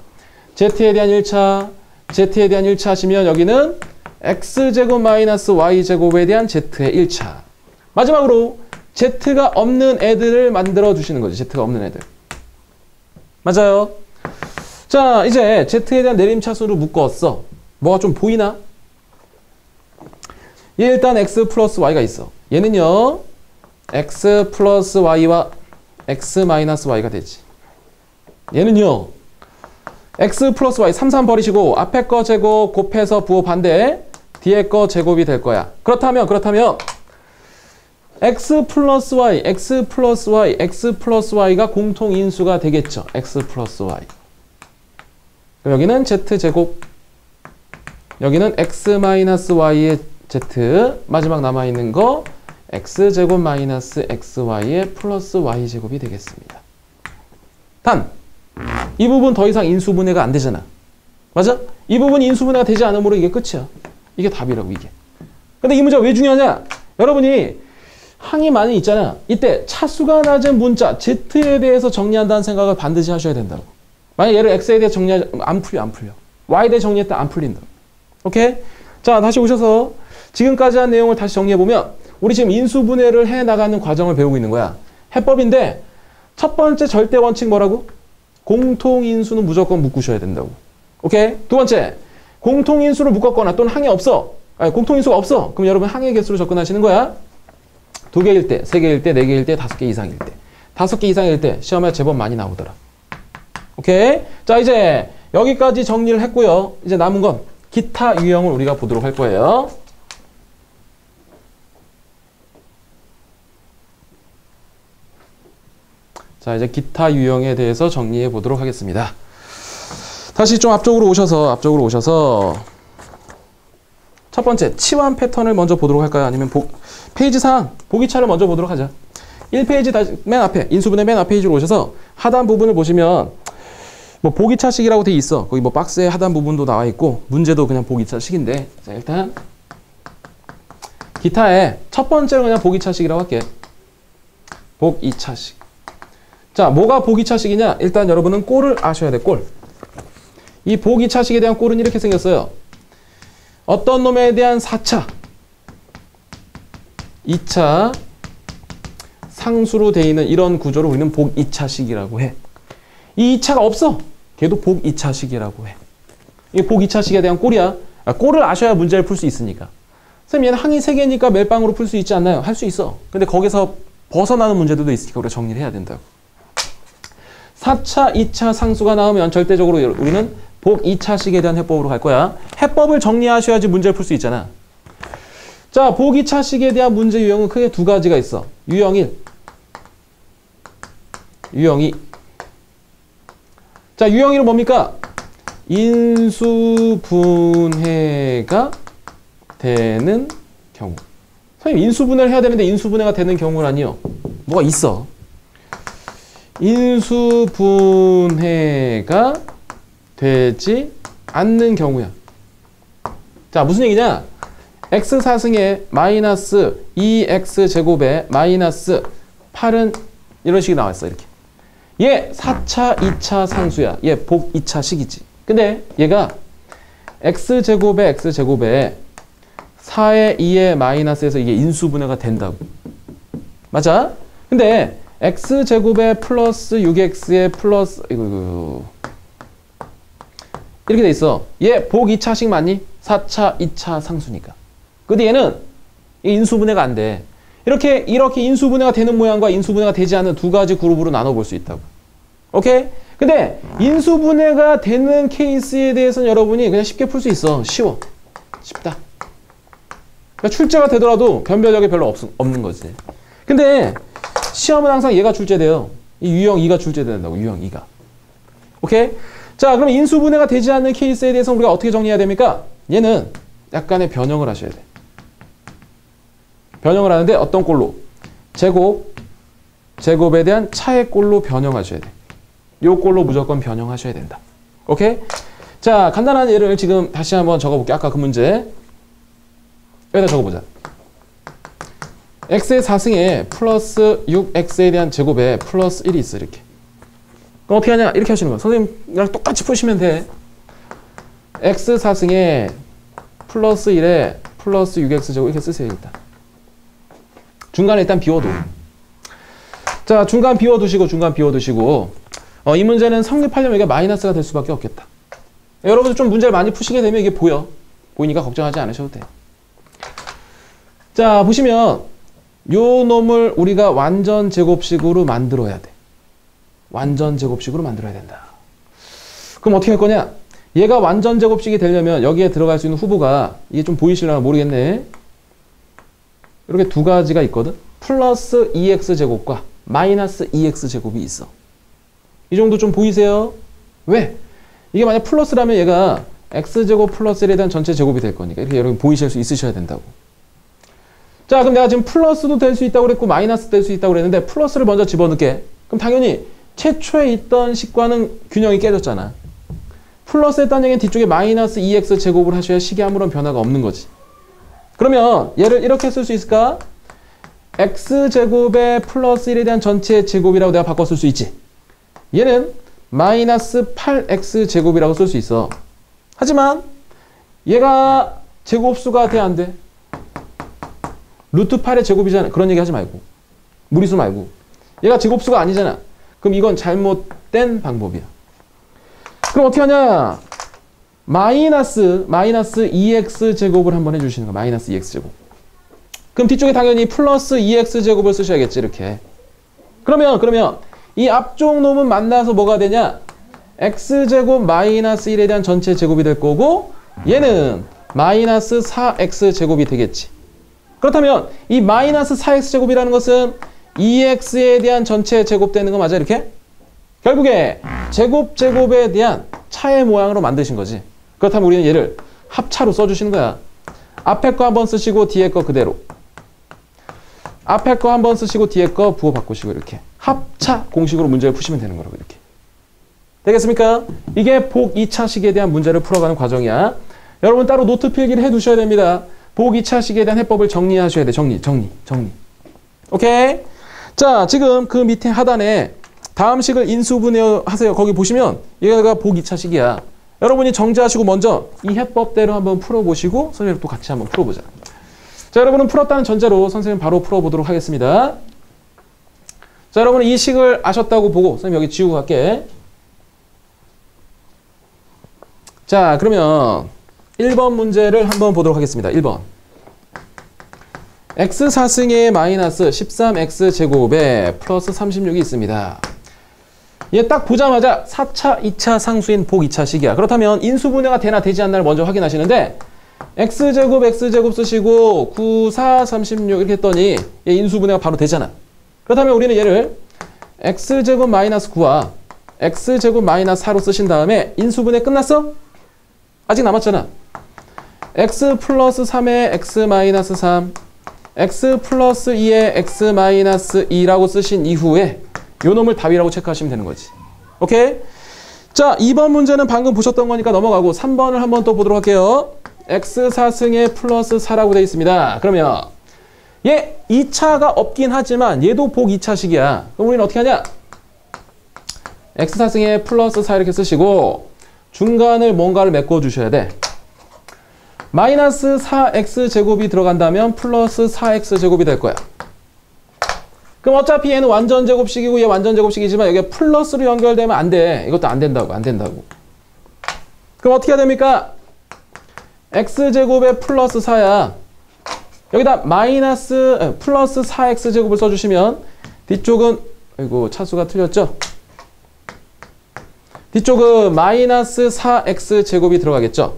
z에 대한 1차. z에 대한 1차 하시면 여기는 x제곱 마이너스 y제곱에 대한 z의 1차. 마지막으로 z가 없는 애들을 만들어 주시는 거지. z가 없는 애들. 맞아요. 자, 이제 z에 대한 내림차수로 묶었어. 뭐가 좀 보이나? 얘 일단 x 플러스 y가 있어. 얘는요. x 플러스 y와 x 마이너스 y가 되지. 얘는요. x 플러스 y 3, 3 버리시고 앞에 거 제곱 곱해서 부호 반대 뒤에 거 제곱이 될 거야. 그렇다면 x 플러스 y, x 플러스 y, x 플러스 y가 공통인수가 되겠죠. x 플러스 y. 그럼 여기는 z제곱, 여기는 x 마이너스 y의 Z 마지막 남아있는 거 x제곱 마이너스 xy의 플러스 y제곱이 되겠습니다. 단, 이 부분 더 이상 인수분해가 안 되잖아. 맞아? 이 부분이 인수분해가 되지 않으므로 이게 끝이야. 이게 답이라고 이게. 근데 이 문제가 왜 중요하냐? 여러분이 항이 많이 있잖아. 이때 차수가 낮은 문자 Z에 대해서 정리한다는 생각을 반드시 하셔야 된다고. 만약 얘를 X에 대해 정리하지 안 풀려. Y에 대해 정리했다 안 풀린다. 오케이? 자, 다시 오셔서 지금까지 한 내용을 다시 정리해보면 우리 지금 인수분해를 해나가는 과정을 배우고 있는 거야. 해법인데 첫 번째 절대 원칙 뭐라고? 공통인수는 무조건 묶으셔야 된다고. 오케이? 두 번째, 공통인수를 묶었거나 또는 항이 없어. 아니, 공통인수가 없어. 그럼 여러분 항의 개수로 접근하시는 거야. 2개일 때, 3개일 때, 4개일 때, 5개 이상일 때. 5개 이상일 때 시험에 제법 많이 나오더라. 오케이? 자, 이제 여기까지 정리를 했고요. 이제 남은 건 기타 유형을 우리가 보도록 할 거예요. 자, 이제 기타 유형에 대해서 정리해 보도록 하겠습니다. 다시 좀 앞쪽으로 오셔서 첫 번째 치환 패턴을 먼저 보도록 할까요? 아니면 페이지상 보기차를 먼저 보도록 하자. 1페이지 다시 맨 앞에 인수분해 맨 앞 페이지로 오셔서 하단 부분을 보시면 뭐 보기차식이라고 돼 있어. 거기 뭐 박스에 하단 부분도 나와 있고 문제도 그냥 보기차식인데, 자, 일단 기타에 첫 번째로 그냥 보기차식이라고 할게. 보기차식. 자, 뭐가 보기차식이냐? 일단 여러분은 꼴을 아셔야 돼. 꼴. 이 보기차식에 대한 꼴은 이렇게 생겼어요. 어떤 놈에 대한 4차, 2차 상수로 되어 있는 이런 구조를 우리는 복2차식이라고 해. 이 2차가 없어. 걔도 복2차식이라고 해. 이게 복2차식에 대한 꼴이야. 꼴을 아셔야 문제를 풀 수 있으니까. 선생님, 얘는 항이 3개니까 멜빵으로 풀 수 있지 않나요? 할 수 있어. 근데 거기서 벗어나는 문제들도 있으니까 우리가 정리를 해야 된다고. 4차, 2차 상수가 나오면 절대적으로 우리는 복2차식에 대한 해법으로 갈 거야. 해법을 정리하셔야지 문제를 풀 수 있잖아. 자, 복2차식에 대한 문제 유형은 크게 두 가지가 있어. 유형 1, 유형 2. 자, 유형 1은 뭡니까? 인수분해가 되는 경우. 선생님, 인수분해를 해야 되는데 인수분해가 되는 경우라니요. 뭐가 있어. 인수분해가 되지 않는 경우야. 자, 무슨 얘기냐? x4승에 마이너스 2x제곱에 마이너스 8은 이런 식이 나왔어. 이렇게. 얘 4차, 2차 상수야. 얘 복 2차식이지. 근데 얘가 x제곱에 4의 2의 마이너스에서 이게 인수분해가 된다고. 맞아? 근데 x제곱에 플러스 6x에 플러스 이렇게 돼 있어. 얘 복 2차식 맞니? 4차, 2차 상수니까. 근데 얘는 인수분해가 안 돼. 이렇게 인수분해가 되는 모양과 인수분해가 되지 않는 두 가지 그룹으로 나눠볼 수 있다고. 오케이? 근데 인수분해가 되는 케이스에 대해서는 여러분이 그냥 쉽게 풀 수 있어. 쉬워. 쉽다. 그러니까 출제가 되더라도 변별력이 별로 없는 거지. 근데 시험은 항상 얘가 출제돼요. 이 유형 2가 출제된다고. 유형 2가. 오케이? 자, 그럼 인수분해가 되지 않는 케이스에 대해서 우리가 어떻게 정리해야 됩니까? 얘는 약간의 변형을 하셔야 돼. 변형을 하는데 어떤 꼴로? 제곱에 대한 차의 꼴로 변형하셔야 돼. 요 꼴로 무조건 변형하셔야 된다. 오케이? 자, 간단한 예를 지금 다시 한번 적어볼게. 아까 그 문제. 여기다 적어보자. x의 4승에 플러스 6x에 대한 제곱에 플러스 1이 있어. 이렇게. 그럼 어떻게 하냐? 이렇게 하시는 거야. 선생님이랑 똑같이 푸시면 돼. x 4승에 플러스 1에 플러스 6x제곱 이렇게 쓰세요. 일단. 중간에 일단 비워둬. 자, 중간 비워두시고 이 문제는 성립하려면 이게 마이너스가 될 수밖에 없겠다. 여러분들 좀 문제를 많이 푸시게 되면 이게 보이니까 걱정하지 않으셔도 돼. 자, 보시면 요 놈을 우리가 완전 제곱식으로 만들어야 돼. 완전 제곱식으로 만들어야 된다. 그럼 어떻게 할 거냐? 얘가 완전 제곱식이 되려면 여기에 들어갈 수 있는 후보가, 이게 좀 보이시려나 모르겠네. 이렇게 두 가지가 있거든. 플러스 2x제곱과 마이너스 2x제곱이 있어. 이 정도 좀 보이세요? 왜? 이게 만약 플러스라면 얘가 x제곱 플러스 1에 대한 전체 제곱이 될 거니까. 이렇게 여러분 보이실 수 있으셔야 된다고. 자, 그럼 내가 지금 플러스도 될 수 있다고 그랬고 마이너스 될 수 있다고 그랬는데 플러스를 먼저 집어넣게. 그럼 당연히 최초에 있던 식과는 균형이 깨졌잖아. 플러스 했다는 얘기는 뒤쪽에 마이너스 2x 제곱을 하셔야 식에 아무런 변화가 없는 거지. 그러면 얘를 이렇게 쓸 수 있을까? x제곱에 플러스 1에 대한 전체 제곱이라고 내가 바꿔 쓸 수 있지. 얘는 마이너스 8x제곱이라고 쓸 수 있어. 하지만 얘가 제곱수가 돼, 안 돼? 루트 8의 제곱이잖아. 그런 얘기 하지 말고. 무리수 말고. 얘가 제곱수가 아니잖아. 그럼 이건 잘못된 방법이야. 그럼 어떻게 하냐? 마이너스 2x제곱을 한번 해주시는 거야. 마이너스 2x제곱. 그럼 뒤쪽에 당연히 플러스 2x제곱을 쓰셔야겠지. 이렇게. 그러면 이 앞쪽 놈은 만나서 뭐가 되냐? x제곱 마이너스 1에 대한 전체 제곱이 될 거고 얘는 마이너스 4x제곱이 되겠지. 그렇다면 이 마이너스 4x제곱이라는 것은 2x에 대한 전체 제곱되는 거 맞아? 이렇게? 결국에 제곱에 대한 차의 모양으로 만드신 거지. 그렇다면 우리는 얘를 합차로 써주시는 거야. 앞에 거 한번 쓰시고 뒤에 거 그대로. 앞에 거 한번 쓰시고 뒤에 거 부호 바꾸시고 이렇게. 합차 공식으로 문제를 푸시면 되는 거라고 이렇게. 되겠습니까? 이게 복 2차식에 대한 문제를 풀어가는 과정이야. 여러분 따로 노트 필기를 해두셔야 됩니다. 복 2차식에 대한 해법을 정리하셔야 돼. 정리. 오케이? 자, 지금 그 밑에 하단에 다음 식을 인수분해하세요. 거기 보시면 얘가 복 2차식이야. 여러분이 정지하시고 먼저 이 해법대로 한번 풀어보시고 선생님 또 같이 한번 풀어보자. 자, 여러분은 풀었다는 전제로 선생님 바로 풀어보도록 하겠습니다. 자, 여러분은 이 식을 아셨다고 보고 선생님 여기 지우고 갈게. 자, 그러면 1번 문제를 한번 보도록 하겠습니다. 1번. x4승의 마이너스 13x제곱에 플러스 36이 있습니다. 얘 딱 보자마자 4차, 2차 상수인 복 2차식이야. 그렇다면 인수분해가 되나 되지 않나를 먼저 확인하시는데 x제곱 쓰시고 9, 4, 36 이렇게 했더니 얘 인수분해가 바로 되잖아. 그렇다면 우리는 얘를 x제곱 마이너스 9와 x제곱 마이너스 4로 쓰신 다음에 인수분해 끝났어? 아직 남았잖아. x 플러스 3에 x 마이너스 3, x 플러스 2에 x 마이너스 2라고 쓰신 이후에 요 놈을 답이라고 체크하시면 되는 거지. 오케이? 자, 2번 문제는 방금 보셨던 거니까 넘어가고 3번을 한번 또 보도록 할게요. x4승에 플러스 4라고 되어 있습니다. 그러면 얘 2차가 없긴 하지만 얘도 복 2차식이야. 그럼 우리는 어떻게 하냐? x4승에 플러스 4 이렇게 쓰시고 중간을 뭔가를 메꿔주셔야 돼. 마이너스 4x제곱이 들어간다면 플러스 4x제곱이 될 거야. 그럼 어차피 얘는 완전제곱식이고 얘 완전제곱식이지만 여기에 플러스로 연결되면 안 돼. 이것도 안 된다고. 그럼 어떻게 해야 됩니까? x제곱에 플러스 4야. 여기다 마이너스 플러스 4x제곱을 써주시면 뒤쪽은 아이고 차수가 틀렸죠? 뒤쪽은 마이너스 4x제곱이 들어가겠죠?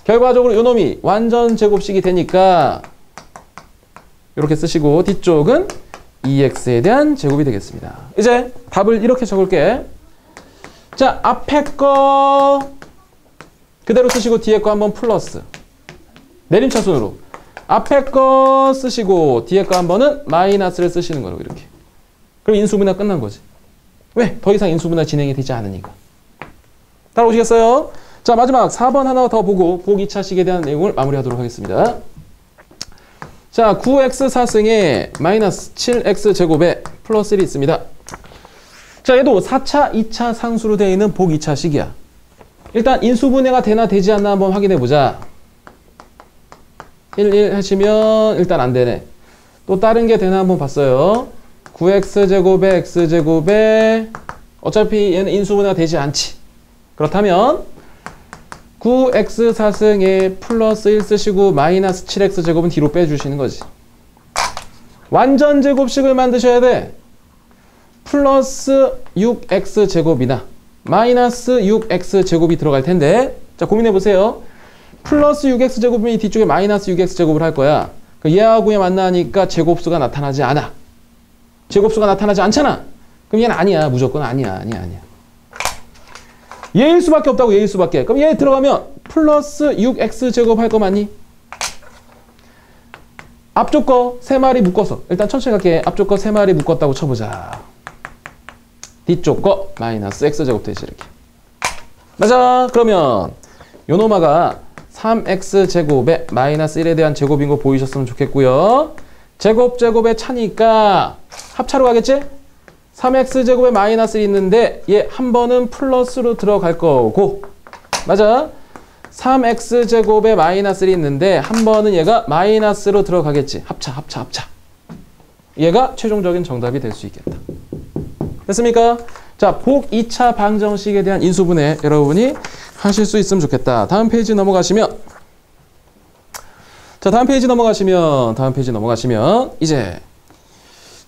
결과적으로 요 놈이 완전제곱식이 되니까 이렇게 쓰시고 뒤쪽은 2x에 대한 제곱이 되겠습니다. 이제 답을 이렇게 적을게. 자, 앞에 거 그대로 쓰시고 뒤에 거 한번 플러스. 내림차순으로. 앞에 거 쓰시고 뒤에 거 한 번은 마이너스를 쓰시는 거라고 이렇게. 그럼 인수분해가 끝난 거지. 왜? 더 이상 인수분해 진행이 되지 않으니까. 따라오시겠어요? 자, 마지막 4번 하나 더 보고 복 2차식에 대한 내용을 마무리하도록 하겠습니다. 자, 9x4승에 마이너스 7x제곱에 플러스 1이 있습니다. 자, 얘도 4차, 2차 상수로 되어 있는 복 2차식이야. 일단 인수분해가 되나 되지 않나 한번 확인해 보자. 1 하시면 일단 안 되네. 또 다른 게 되나 한번 봤어요. 9x제곱에 x제곱에 어차피 얘는 인수분해가 되지 않지. 그렇다면 9x4승에 플러스 1 쓰시고 마이너스 7x제곱은 뒤로 빼주시는 거지. 완전 제곱식을 만드셔야 돼. 플러스 6x제곱이나 마이너스 6x제곱이 들어갈 텐데 자, 고민해 보세요. 플러스 6x제곱이면 이 뒤쪽에 마이너스 6x제곱을 할 거야. 얘하고 얘 만나니까 제곱수가 나타나지 않아. 제곱수가 나타나지 않잖아. 그럼 얘는 아니야. 무조건 아니야. 얘일 수밖에 없다고. 얘일 수밖에. 그럼 얘 들어가면 플러스 6x제곱 할 거 맞니? 앞쪽 거 3마리 묶어서 일단 천천히 갈게. 앞쪽 거 3마리 묶었다고 쳐보자. 뒤쪽 거 마이너스 x제곱 되지 이렇게. 맞아. 그러면 요노마가 3x제곱에 마이너스 1에 대한 제곱인 거 보이셨으면 좋겠고요. 제곱에 차니까 합차로 가겠지? 3x제곱에 마이너스 1이 있는데 얘 한 번은 플러스로 들어갈 거고 맞아. 3x제곱에 마이너스 1이 있는데 한 번은 얘가 마이너스로 들어가겠지. 합차. 얘가 최종적인 정답이 될 수 있겠다. 됐습니까? 자, 복 2차 방정식에 대한 인수분해 여러분이 하실 수 있으면 좋겠다. 다음 페이지 넘어가시면 다음 페이지 넘어가시면 이제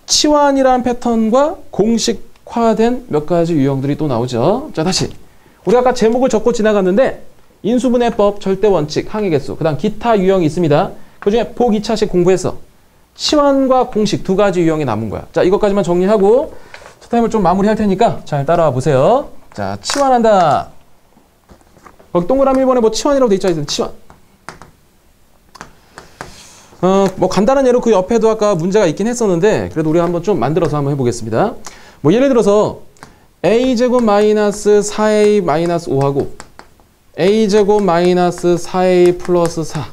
치환이라는 패턴과 공식화된 몇 가지 유형들이 또 나오죠. 자, 다시 우리가 아까 제목을 적고 지나갔는데 인수분해법, 절대원칙, 항해개수, 그 다음 기타 유형이 있습니다. 그중에 복 2차식 공부해서 치환과 공식 두 가지 유형이 남은 거야. 자, 이것까지만 정리하고 첫 타임을 좀 마무리할 테니까 잘 따라와 보세요. 자, 치환한다. 거기 동그라미 1번에 뭐 치환이라고 돼 있죠. 치환. 뭐 간단한 예로 그 옆에도 아까 문제가 있긴 했었는데 그래도 우리가 한번 좀 만들어서 한번 해보겠습니다. 뭐 예를 들어서 a제곱 마이너스 4a 마이너스 5하고 a제곱 마이너스 4a 플러스 4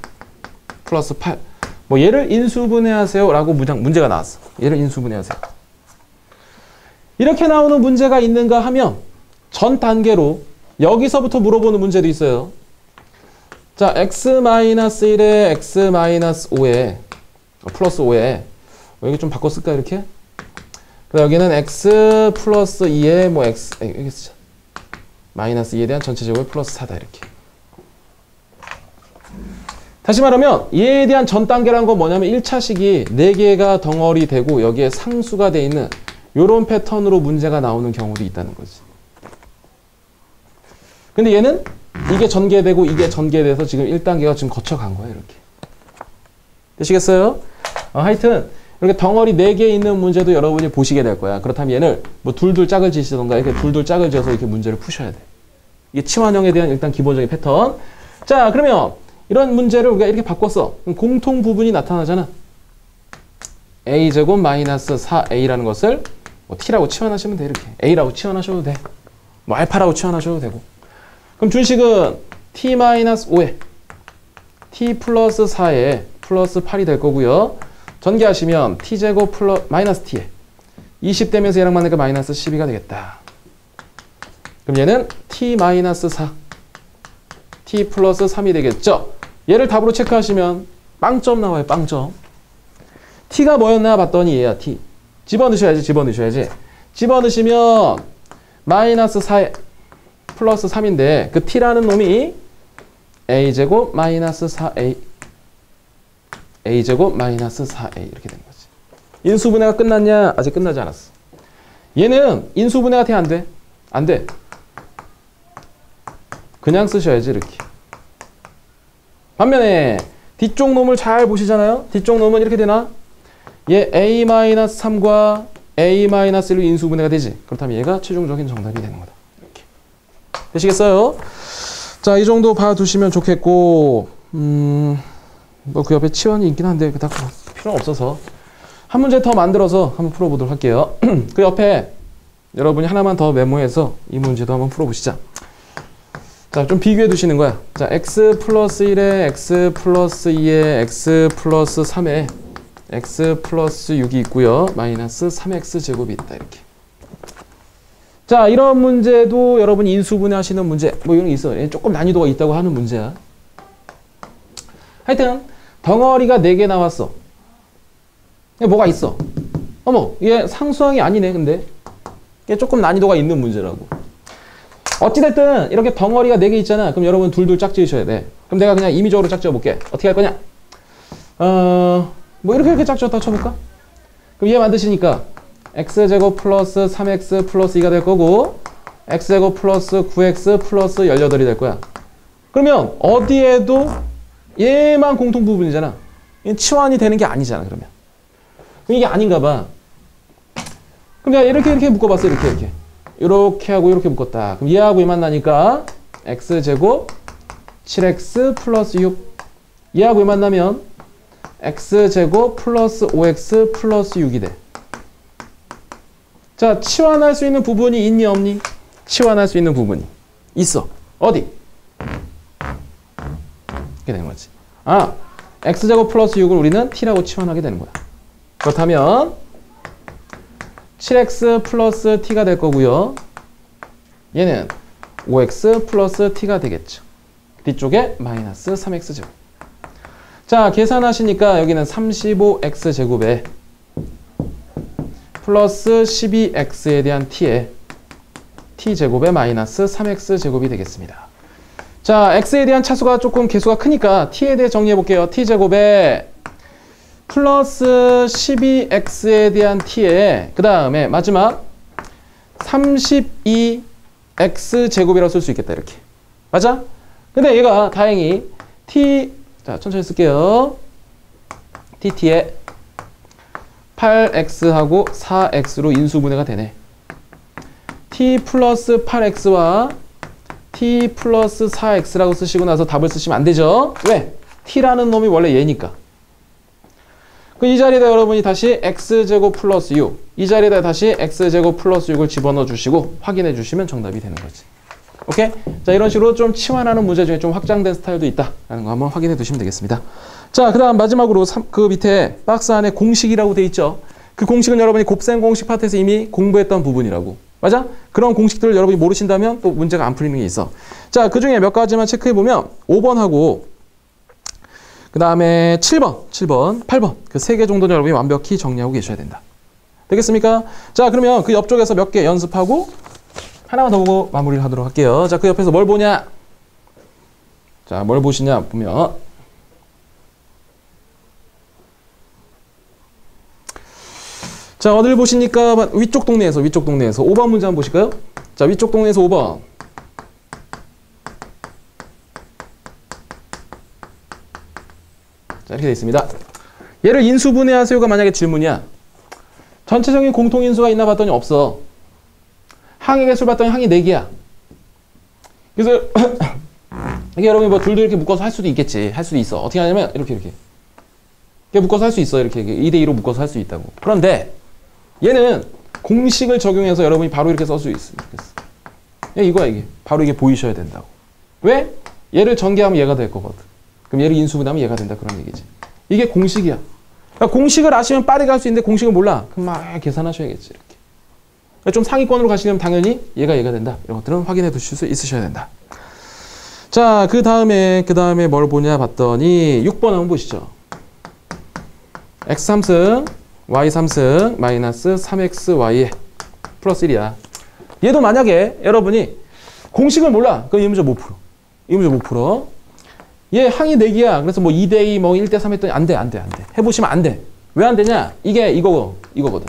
플러스 8 뭐 얘를 인수분해하세요 라고 문제가 나왔어. 얘를 인수분해하세요. 이렇게 나오는 문제가 있는가 하면 전 단계로 여기서부터 물어보는 문제도 있어요. 자, x-1에 x-5에 플러스 5에 여기 좀 바꿔 쓸까 이렇게? 여기는 x 플러스 2에 뭐 x 여기 쓰자. 마이너스 2에 대한 전체 제곱이 플러스 4다 이렇게. 다시 말하면 얘에 대한 전 단계란 건 뭐냐면 1차식이 4개가 덩어리 되고 여기에 상수가 돼 있는 요런 패턴으로 문제가 나오는 경우도 있다는 거지. 근데 얘는 이게 전개되고 이게 전개돼서 지금 1단계가 지금 거쳐간 거야 이렇게. 되시겠어요? 하여튼 이렇게 덩어리 4개 있는 문제도 여러분이 보시게 될 거야. 그렇다면 얘를 뭐 둘둘 짝을 지시던가 이렇게 둘둘 짝을 지어서 이렇게 문제를 푸셔야 돼. 이게 치환형에 대한 일단 기본적인 패턴. 자, 그러면 이런 문제를 우리가 이렇게 바꿨어. 그럼 공통 부분이 나타나잖아. a제곱 마이너스 4a라는 것을 뭐 t라고 치환하시면 돼. 이렇게 a라고 치환하셔도 돼. 뭐 알파라고 치환하셔도 되고. 그럼 준식은 t-5에 t 플러스 4에 플러스 8이 될 거고요. 전개하시면 t제곱 플러스 마이너스 t에 20 되면서 얘랑 만나니까 마이너스 12가 되겠다. 그럼 얘는 t-4 t 플러스 3이 되겠죠. 얘를 답으로 체크하시면 빵점 나와요. 빵점. t가 뭐였나 봤더니 얘야 t. 집어넣으셔야지. 집어넣으시면 마이너스 4에 플러스 3인데 그 t라는 놈이 a제곱 마이너스 4a a제곱 마이너스 4a 이렇게 된 거지. 인수분해가 끝났냐? 아직 끝나지 않았어. 얘는 인수분해가 돼? 안 돼? 안 돼. 그냥 쓰셔야지 이렇게. 반면에 뒤쪽 놈을 잘 보시잖아요. 뒤쪽 놈은 이렇게 되나? 얘 a-3과 a-1로 인수분해가 되지. 그렇다면 얘가 최종적인 정답이 되는 거다. 이렇게. 되시겠어요? 자, 이 정도 봐두시면 좋겠고 뭐 그 옆에 치환이 있긴 한데 그닥 필요는 없어서 한 문제 더 만들어서 한번 풀어보도록 할게요. 그 옆에 여러분이 하나만 더 메모해서 이 문제도 한번 풀어보시자. 자, 좀 비교해 두시는 거야. 자, x 플러스 1에 x 플러스 2에 x 플러스 3에 x 플러스 6이 있고요. 마이너스 3x 제곱이 있다. 이렇게. 자, 이런 문제도 여러분이 인수분해 하시는 문제 뭐 이런 게 있어. 조금 난이도가 있다고 하는 문제야. 하여튼 덩어리가 4개 나왔어. 뭐가 있어? 어머, 얘 상수항이 아니네. 근데 이게 조금 난이도가 있는 문제라고. 어찌됐든 이렇게 덩어리가 4개 있잖아. 그럼 여러분 둘둘 짝지으셔야 돼. 그럼 내가 그냥 임의적으로 짝지어볼게. 어떻게 할 거냐? 뭐 이렇게 짝지었다 쳐볼까? 그럼 얘 만드시니까 x제곱 플러스 3x 플러스 2가 될 거고 x제곱 플러스 9x 플러스 18이 될 거야. 그러면 어디에도 얘만 공통 부분이잖아. 치환이 되는 게 아니잖아. 그러면 이게 아닌가 봐. 그럼 내가 이렇게 묶어봤어. 이렇게 하고 이렇게 묶었다. 그럼 얘하고 얘 만나니까 x제곱 7x 플러스 6. 얘하고 얘 만나면 x제곱 플러스 5x 플러스 6이 돼. 자, 치환할 수 있는 부분이 있니 없니? 치환할 수 있는 부분이 있어. 어디? 이렇게 되는 거지. 아, x제곱 플러스 6을 우리는 t라고 치환하게 되는 거야. 그렇다면 7x 플러스 t가 될 거고요. 얘는 5x 플러스 t가 되겠죠. 뒤쪽에 마이너스 3x제곱. 자, 계산하시니까 여기는 35x제곱에 플러스 12x에 대한 t에 t제곱에 마이너스 3x제곱이 되겠습니다. 자, x에 대한 차수가 조금 개수가 크니까 t에 대해 정리해 볼게요. t제곱에 플러스 12x에 대한 t에 그 다음에 마지막 32x제곱이라고 쓸 수 있겠다. 이렇게. 맞아? 근데 얘가 다행히 자, 천천히 쓸게요. t에 8x하고 4x로 인수분해가 되네. t 플러스 8x와 t 플러스 4x라고 쓰시고 나서 답을 쓰시면 안 되죠. 왜? t라는 놈이 원래 얘니까. 이 자리에다 여러분이 다시 x제곱 플러스 6, 이 자리에다 다시 x제곱 플러스 6을 집어넣어 주시고 확인해 주시면 정답이 되는 거지. 오케이? 자, 이런 식으로 좀 치환하는 문제 중에 좀 확장된 스타일도 있다라는 거 한번 확인해 두시면 되겠습니다. 자, 그 다음 마지막으로 그 밑에 박스 안에 공식이라고 돼 있죠. 그 공식은 여러분이 곱셈 공식 파트에서 이미 공부했던 부분이라고. 맞아? 그런 공식들을 여러분이 모르신다면 또 문제가 안 풀리는 게 있어. 자, 그 중에 몇 가지만 체크해 보면 5번하고 그 다음에 7번, 8번 그 3개 정도는 여러분이 완벽히 정리하고 계셔야 된다. 되겠습니까? 자, 그러면 그 옆쪽에서 몇 개 연습하고 하나만 더 보고 마무리를 하도록 할게요. 자, 그 옆에서 뭘 보냐? 자, 뭘 보시냐 보면 자, 어딜 보시니까 위쪽 동네에서 5번 문제 한번 보실까요? 자, 위쪽 동네에서 5번. 자, 이렇게 되어 있습니다. 얘를 인수분해하세요가 만약에 질문이야. 전체적인 공통인수가 있나 봤더니 없어. 항의 개수를 봤더니 항이 4개야. 그래서 이게 여러분이 뭐 둘도 이렇게 묶어서 할 수도 있겠지. 할 수도 있어. 어떻게 하냐면 이렇게 묶어서 할 수 있어. 이렇게 2대2로 묶어서 할 수 있다고. 그런데 얘는 공식을 적용해서 여러분이 바로 이렇게 쓸 수 있어. 이거야 이게. 바로 이게 보이셔야 된다고. 왜? 얘를 전개하면 얘가 될 거거든. 그럼 얘를 인수분해하면 얘가 된다. 그런 얘기지. 이게 공식이야. 그러니까 공식을 아시면 빠르게 할 수 있는데 공식을 몰라. 그럼 막 계산하셔야겠지. 이렇게. 좀 상위권으로 가시려면 당연히 얘가 된다. 이런 것들은 확인해 두실 수 있으셔야 된다. 자, 그 다음에 뭘 보냐 봤더니 6번 한번 보시죠. x 3승 y 3승 마이너스 3xy에 플러스 1이야. 얘도 만약에 여러분이 공식을 몰라. 그럼 이 문제 못 풀어. 얘 항이 4개야. 그래서 뭐 2대2, 뭐 1대3 했더니 안 돼. 해보시면 안 돼. 왜 안 되냐? 이게 이거거든.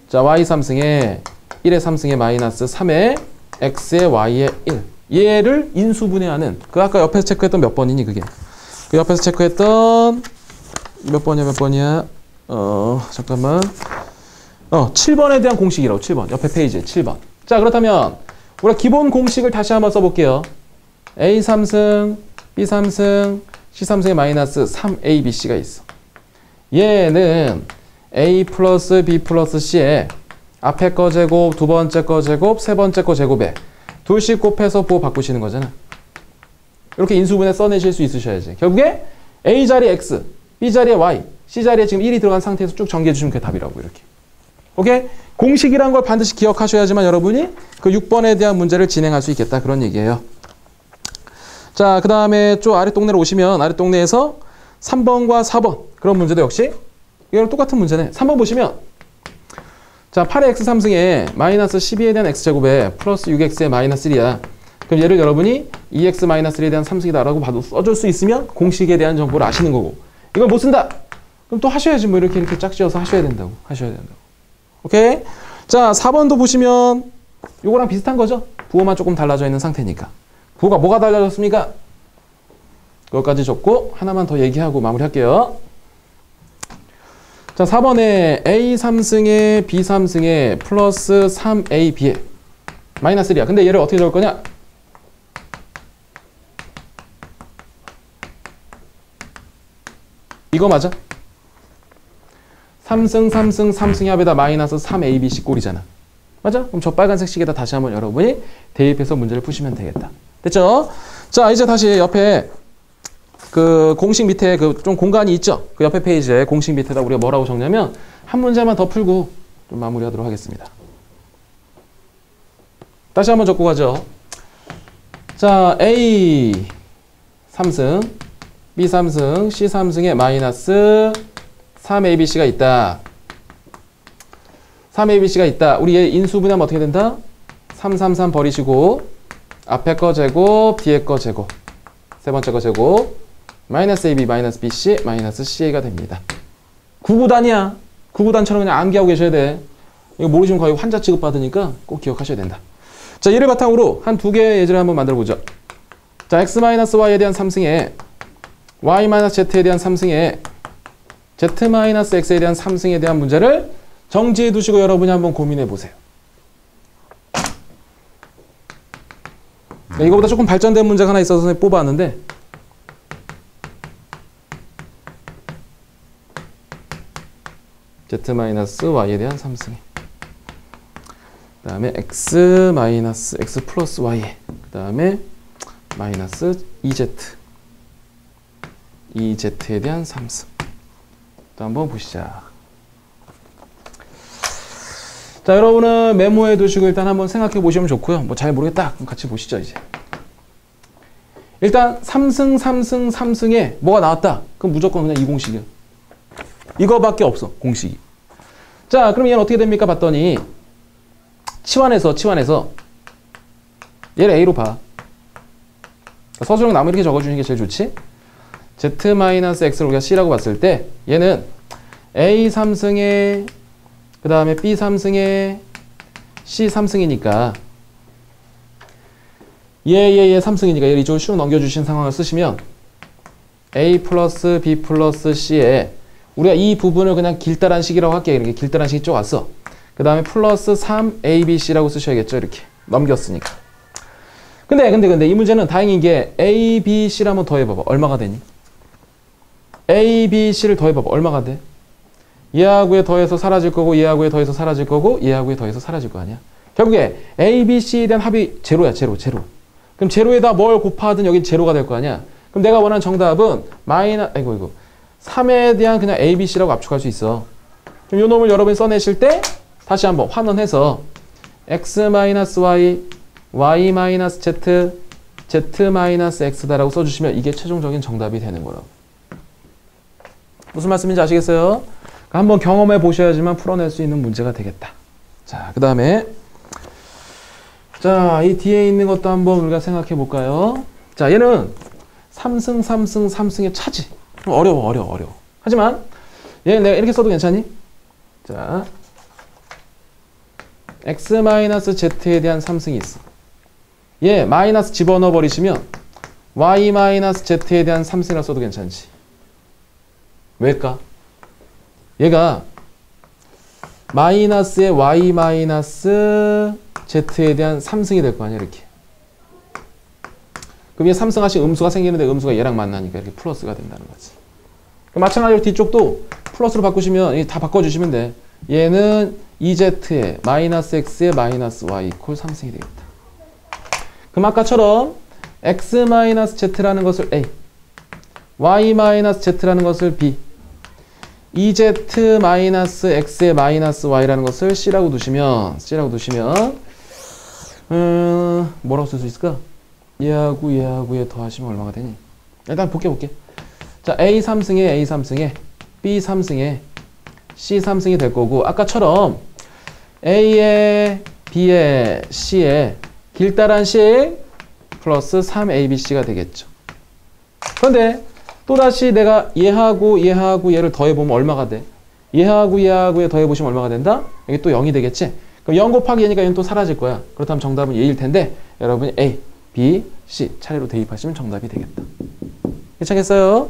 자, y 3승에 1의 3승에 마이너스 3의 x의 y의 1. 얘를 인수분해하는 그 아까 옆에서 체크했던 몇 번이니 그게. 그 옆에서 체크했던 몇 번이야? 잠깐만. 7번에 대한 공식이라고. 7번. 옆에 페이지에 7번. 자, 그렇다면 우리가 기본 공식을 다시 한번 써볼게요. a 3승, b 3승, c 3승에 마이너스 3abc가 있어. 얘는 a 플러스 b 플러스 c에 앞에 거 제곱, 두 번째 거 제곱, 세 번째 거 제곱에 둘씩 곱해서 부호 바꾸시는 거잖아. 이렇게 인수분해 써내실 수 있으셔야지. 결국에 a 자리에 x, b 자리에 y, c 자리에 지금 1이 들어간 상태에서 쭉 정리해 주시면 그게 답이라고. 이렇게. 오케이? 공식이란 걸 반드시 기억하셔야지만 여러분이 그 6번에 대한 문제를 진행할 수 있겠다. 그런 얘기예요. 자, 그 다음에 좀 아래 동네로 오시면 아래 동네에서 3번과 4번 그런 문제도 역시 이거랑 똑같은 문제네. 3번 보시면 자, 8의 x 3승에 마이너스 12에 대한 x제곱에 플러스 6x에 마이너스 1이야. 그럼 얘를 여러분이 2x 마이너스 1에 대한 3승이다 라고 봐도 써줄 수 있으면 공식에 대한 정보를 아시는 거고, 이걸 못 쓴다! 그럼 또 하셔야지. 뭐 이렇게 짝지어서 하셔야 된다고. 오케이? 자, 4번도 보시면 요거랑 비슷한 거죠? 부호만 조금 달라져 있는 상태니까. 부호가 뭐가 달라졌습니까? 그것까지 적고 하나만 더 얘기하고 마무리할게요. 자, 4번에 a 3승에 b 3승에 플러스 3ab에 마이너스 1이야. 근데 얘를 어떻게 적을 거냐? 이거 맞아? 3승, 3승, 3승의 합에다 마이너스 3abc 꼴이잖아. 맞아? 그럼 저 빨간색 식에다 다시 한번 여러분이 대입해서 문제를 푸시면 되겠다. 됐죠? 자, 이제 다시 옆에 그 공식 밑에 그 좀 공간이 있죠? 그 옆에 페이지에 공식 밑에다 우리가 뭐라고 적냐면 한 문제만 더 풀고 좀 마무리하도록 하겠습니다. 다시 한번 적고 가죠. 자, A 3승, B 3승, C 3승에 마이너스 3ABC가 있다. 3ABC가 있다. 우리 얘 인수분해하면 어떻게 된다? 3, 3, 3 버리시고 앞에 거 제곱, 뒤에 거 제곱, 세 번째 거 제곱, 마이너스 AB, 마이너스 BC, 마이너스 CA가 됩니다. 구구단이야. 구구단처럼 그냥 암기하고 계셔야 돼. 이거 모르시면 거의 환자 취급받으니까 꼭 기억하셔야 된다. 자, 얘를 바탕으로 한 두 개의 예제를 한번 만들어 보죠. 자, X-Y에 대한 3승에 Y-Z에 대한 3승에 Z-X에 대한 3승에 대한 문제를 정지해 두시고 여러분이 한번 고민해 보세요. 이거보다 조금 발전된 문제가 하나 있어서 뽑아왔는데 Z-Y에 대한 3승에 그 다음에 X 플러스 Y에 그 다음에 마이너스 EZ에 대한 3승 또 한번 보시자. 자, 여러분은 메모해 두시고 일단 한번 생각해 보시면 좋고요. 뭐 잘 모르겠다. 그럼 같이 보시죠, 이제. 일단 3승에 뭐가 나왔다. 그럼 무조건 그냥 이 공식이야. 이거밖에 없어, 공식이. 자, 그럼 얘는 어떻게 됩니까? 봤더니 치환해서 얘를 A로 봐. 서술형 나무 이렇게 적어주는 게 제일 좋지? Z-X를 우리가 C라고 봤을 때 얘는 A 3승에 그 다음에 B 3승에 C 3승이니까 얘 3승이니까 얘를 이쪽으로 슉 넘겨주신 상황을 쓰시면 A 플러스 B 플러스 C에 우리가 이 부분을 그냥 길다란 식이라고 할게요. 이렇게 길다란 식이 쭉 왔어. 그 다음에 플러스 3ABC라고 쓰셔야겠죠. 이렇게 넘겼으니까. 근데 이 문제는 다행인 게 A, B, C를 한번 더해봐봐. 얼마가 되니? A, B, C를 더해봐봐. 얼마가 돼? 얘하고에 더해서 사라질 거고 얘하고에 더해서 사라질 거고 얘하고에 더해서 사라질 거 아니야? 결국에 A, B, C에 대한 합이 제로야. 제로. 그럼 제로에다 뭘 곱하든 여긴 제로가 될 거 아니야? 그럼 내가 원하는 정답은 3에 대한 그냥 A, B, C라고 압축할 수 있어. 그럼 요 놈을 여러분이 써내실 때 다시 한번 환원해서 X-Y, Y-Z, Z-X다라고 써주시면 이게 최종적인 정답이 되는 거라고. 무슨 말씀인지 아시겠어요? 한번 경험해 보셔야지만 풀어낼 수 있는 문제가 되겠다. 자, 그 다음에 자, 이 뒤에 있는 것도 한번 우리가 생각해 볼까요? 자, 얘는 3승의 차지. 어려워. 하지만 얘는 내가 이렇게 써도 괜찮니? 자, X-Z에 대한 3승이 있어. 얘 마이너스 집어넣어 버리시면 Y-Z에 대한 3승이라고 써도 괜찮지. 왜일까? 얘가 마이너스의 Y-Z에 대한 3승이 될 거 아니야, 이렇게. 그럼 얘 3승 하신 음수가 생기는데 음수가 얘랑 만나니까 이렇게 플러스가 된다는 거지. 마찬가지로 뒤쪽도 플러스로 바꾸시면 다 바꿔주시면 돼. 얘는 EZ에 마이너스 X에 마이너스 Y 이퀄 3승이 되겠다. 그럼 아까처럼 X-Z라는 것을 A, Y-Z라는 것을 B, EZ-X에 마이너스 Y라는 것을 C라고 두시면 뭐라고 쓸 수 있을까? 얘하고 얘 더하시면 얼마가 되니? 일단 볼게. 자, A 3승에 B 3승에 C 3승이 될 거고 아까처럼 A에 B에 C에 길다란 식 플러스 3ABC가 되겠죠. 그런데 또다시 내가 얘하고 얘를 더해보면 얼마가 돼? 얘하고 얘 더해보시면 얼마가 된다? 여기 또 0이 되겠지? 그럼 0 곱하기 얘니까 얘는 또 사라질 거야. 그렇다면 정답은 얘일 텐데 여러분이 A, B, C 차례로 대입하시면 정답이 되겠다. 괜찮겠어요?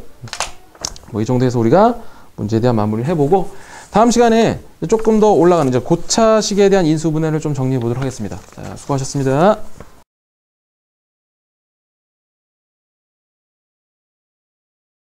뭐 이 정도에서 우리가 문제에 대한 마무리를 해보고 다음 시간에 조금 더 올라가는 이제 고차식에 대한 인수분해를 좀 정리해 보도록 하겠습니다. 자, 수고하셨습니다.